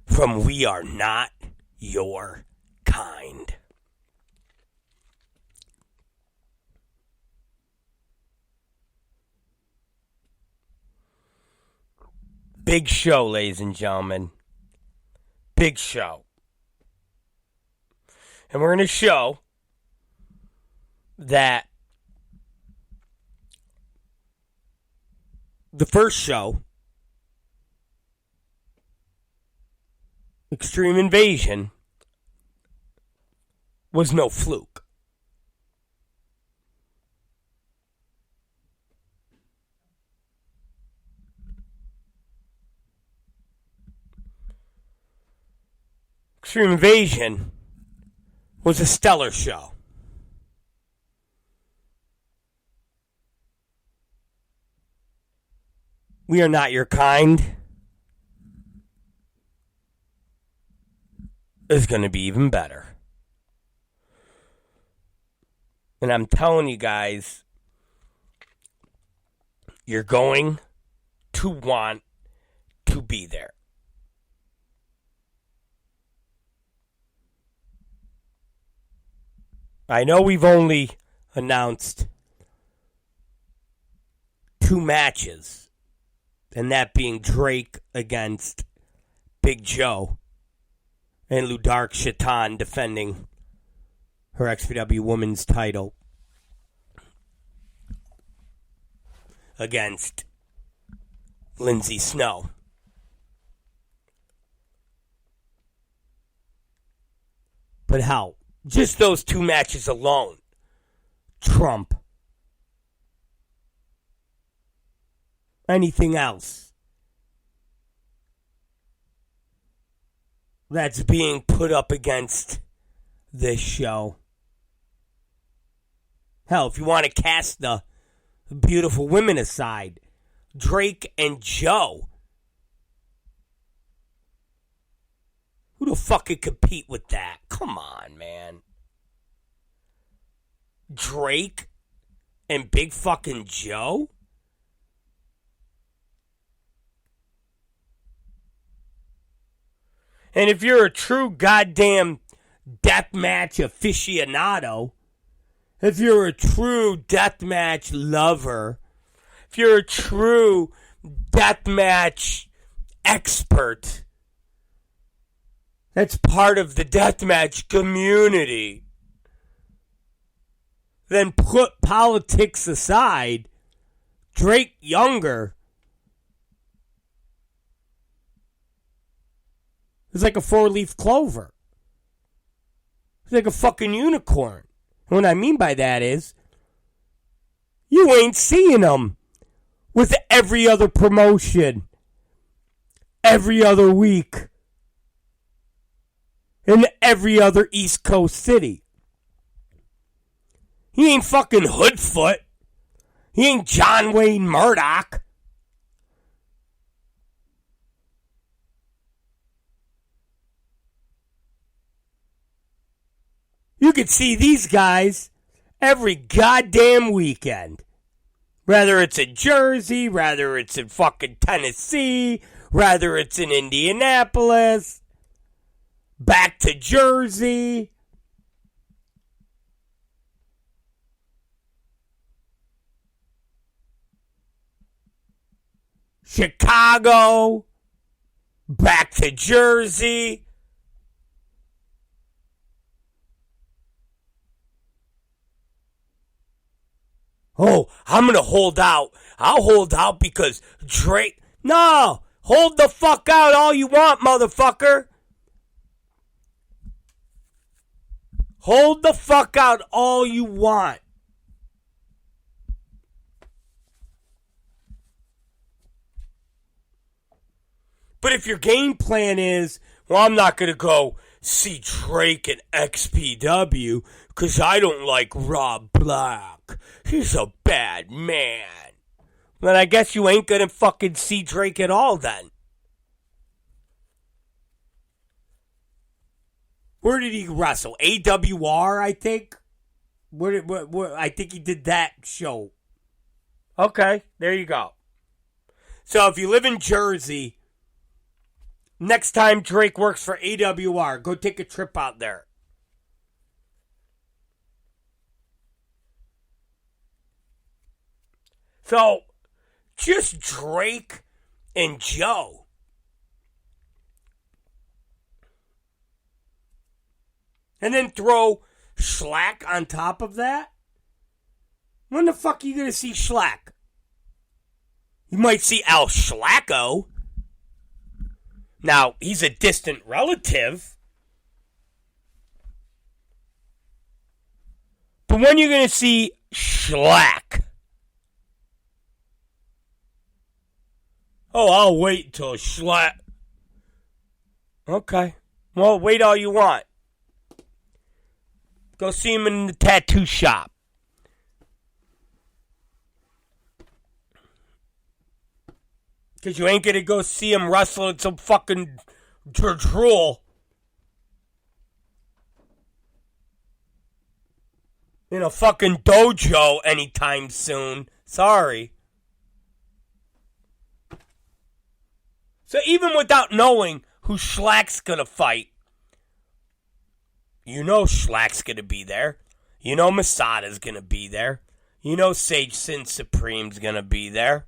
from We Are Not Your Kind. Big show, ladies and gentlemen. Big show. And we're going to show that the first show, Extreme Invasion, was no fluke. Extreme Invasion was a stellar show. We Are Not Your Kind is going to be even better. And I'm telling you guys, you're going to want to be there. I know we've only announced 2 matches. And that being Drake against Big Joe and Ludark Shaitan defending her XPW Women's title against Lindsay Snow. But hell, just those 2 matches alone trump anything else that's being put up against this show. Hell, if you want to cast the beautiful women aside, Drake and Joe, who the fuck could compete with that? Come on, man. Drake and Big fucking Joe? And if you're a true goddamn deathmatch aficionado, if you're a true deathmatch lover, if you're a true deathmatch expert, That's part of the deathmatch community. Then put politics aside, Drake Younger is like a four-leaf clover. He's like a fucking unicorn. And what I mean by that is, you ain't seeing him with every other promotion, every other week, in every other East Coast city. He ain't fucking Hoodfoot. He ain't John Wayne Murdoch. You could see these guys every goddamn weekend. Whether it's in Jersey, whether it's in fucking Tennessee, whether it's in Indianapolis, back to Jersey. Chicago, back to Jersey. Oh, I'm going to hold out. I'll hold out because Drake... No! Hold the fuck out all you want, motherfucker. Hold the fuck out all you want. But if your game plan is, well, I'm not going to go see Drake and XPW because I don't like Rob Black. He's a bad man. Then I guess you ain't going to fucking see Drake at all then. Where did he wrestle? AWR, I think? Where, I think he did that show. Okay, there you go. So if you live in Jersey, next time Drake works for AWR, go take a trip out there. So, just Drake and Joe. And then throw Schlack on top of that? When the fuck are you going to see Schlack? You might see Al Schlacko. Now, he's a distant relative. But when you're going to see Schlack? Oh, I'll wait until Schlack. Okay. Well, wait all you want. Go see him in the tattoo shop. Because you ain't going to go see him wrestling some fucking drool in a fucking dojo anytime soon. Sorry. So even without knowing who Schlack's going to fight, you know Schlack's going to be there. You know Masada's going to be there. You know Sage Sin Supreme's going to be there.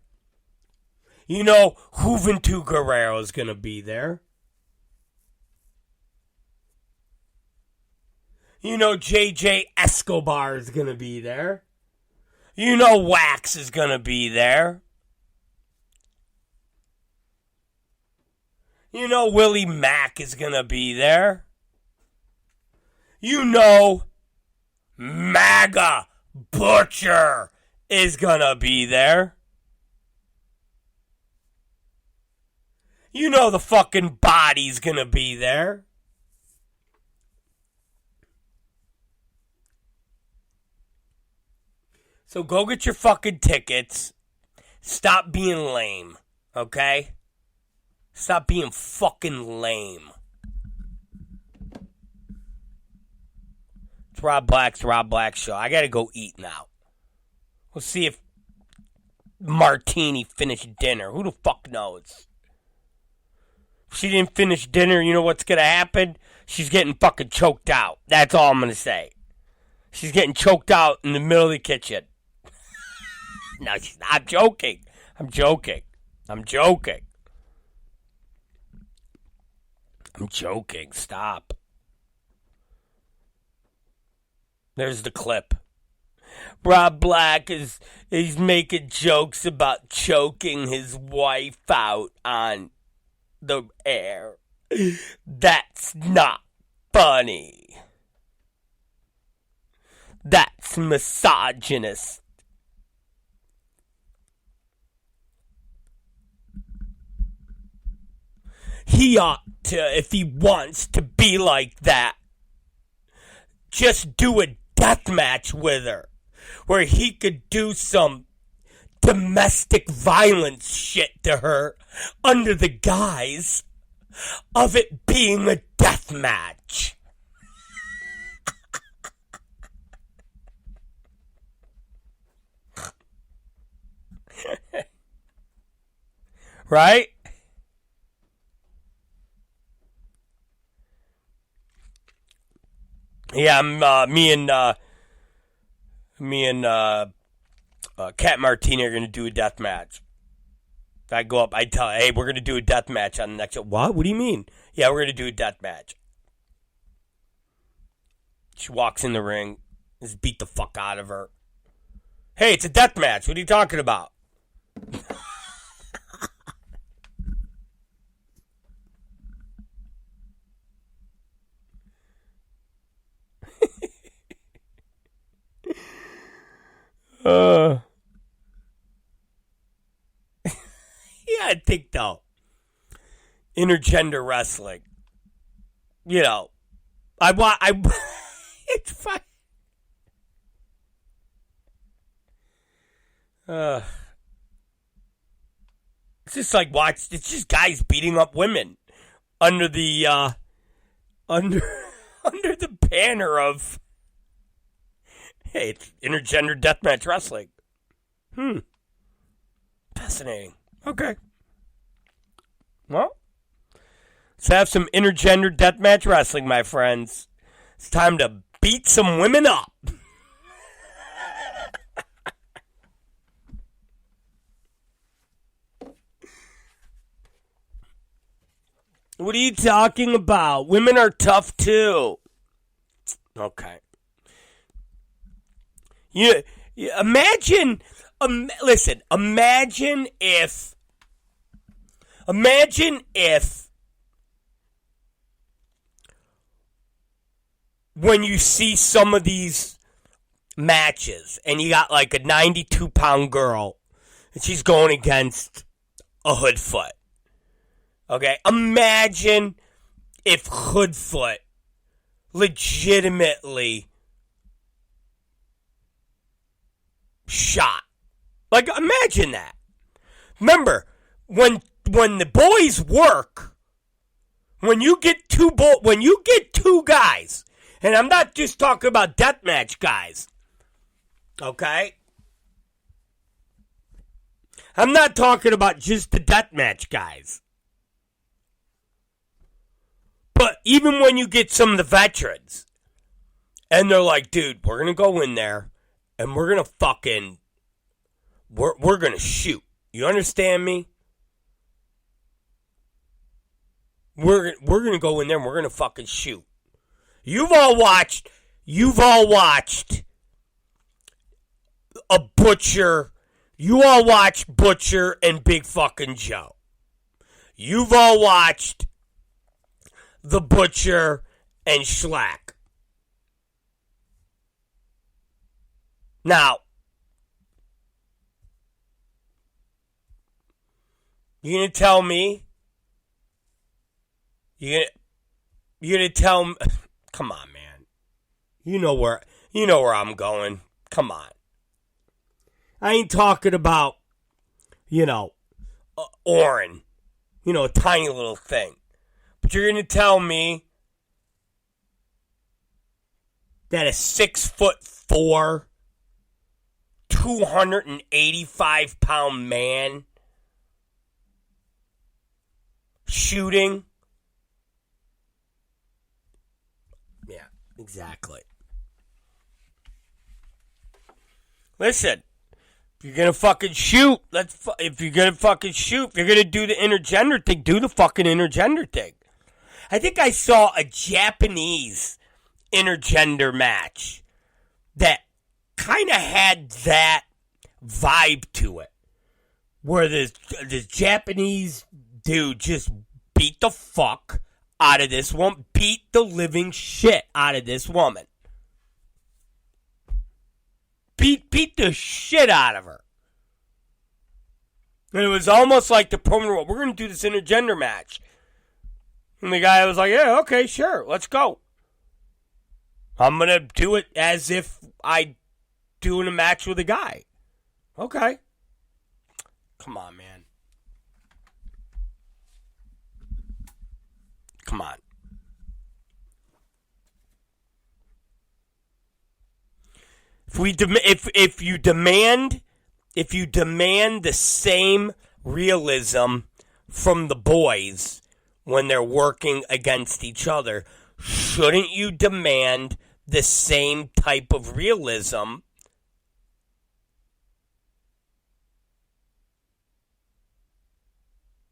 You know Juventud Guerrero's going to be there. You know JJ Escobar is going to be there. You know Wax is going to be there. You know Willie Mack is going to be there. You know MAGA Butcher is going to be there. You know the fucking Body's going to be there. So go get your fucking tickets. Stop being lame, okay? Stop being fucking lame. It's Rob Black's Rob Black Show. I gotta go eat now. We'll see if Martini finished dinner. Who the fuck knows? If she didn't finish dinner, you know what's gonna happen? She's getting fucking choked out. That's all I'm gonna say. She's getting choked out in the middle of the kitchen. No, she's not. I'm joking. I'm joking. I'm joking. Stop. There's the clip. Rob Black he's making jokes about choking his wife out on the air. That's not funny. That's misogynist. He ought to, if he wants to be like that, just do a death match with her, where he could do some domestic violence shit to her under the guise of it being a death match. Right? Yeah, me and Cat Martina are gonna do a death match. If I go up, I tell her, hey, we're gonna do a death match on the next show. What? What do you mean? Yeah, we're gonna do a death match. She walks in the ring, just beat the fuck out of her. Hey, it's a death match. What are you talking about? Yeah, I think though, intergender wrestling. You know, it's fine. It's just like it's just guys beating up women under the under the banner of, hey, it's intergender deathmatch wrestling. Fascinating. Okay. Well, let's have some intergender deathmatch wrestling, my friends. It's time to beat some women up. What are you talking about? Women are tough too. Okay. You imagine. Listen. Imagine if when you see some of these matches and you got like a 92-pound girl and she's going against a Hoodfoot. Okay, imagine if Hoodfoot legitimately shot. Like, imagine that. Remember, when the boys work, when you get two guys, and I'm not just talking about deathmatch guys, okay? I'm not talking about just the deathmatch guys. But even when you get some of the veterans, and they're like, dude, we're going to go in there, and we're going to fucking, we're going to shoot. You understand me? We're going to go in there, and we're going to fucking shoot. You've all watched a Butcher. You all watched Butcher and Big fucking Joe. You've all watched The Butcher and Schlack. Now, you gonna tell me? You gonna tell me? Come on, man. You know where I'm going. Come on. I ain't talking about, Orin. A tiny little thing. But you're going to tell me that a 6'4", 285-pound man shooting? Yeah, exactly. Listen, if you're going to fucking shoot, if you're going to do the intergender thing, do the fucking intergender thing. I think I saw a Japanese intergender match that kind of had that vibe to it, where this Japanese dude just beat the fuck out of this woman, beat the living shit out of this woman. Beat the shit out of her. And it was almost like the promo, we're going to do this intergender match. And the guy was like, yeah, okay, sure, let's go. I'm going to do it as if I doing a match with a guy. Okay. Come on, man. Come on. If you demand the same realism from the boys when they're working against each other, shouldn't you demand the same type of realism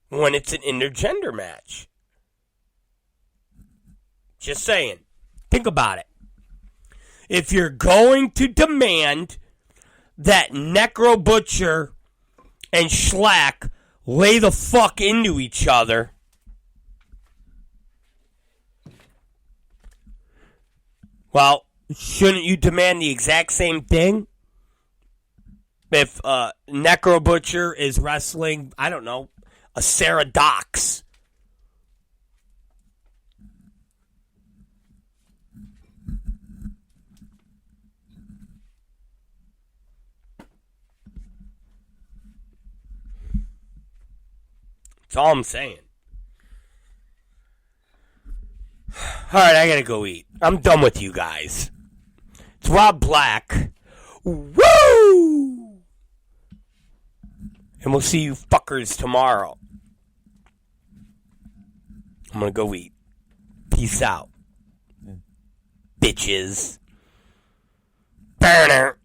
when it's an intergender match? Just saying. Think about it. If you're going to demand that Necro Butcher and Schlack lay the fuck into each other, well, shouldn't you demand the exact same thing? If Necro Butcher is wrestling, I don't know, a Sarah Dox. That's all I'm saying. Alright, I gotta go eat. I'm done with you guys. It's Rob Black. Woo! And we'll see you fuckers tomorrow. I'm gonna go eat. Peace out. Bitches. Burner.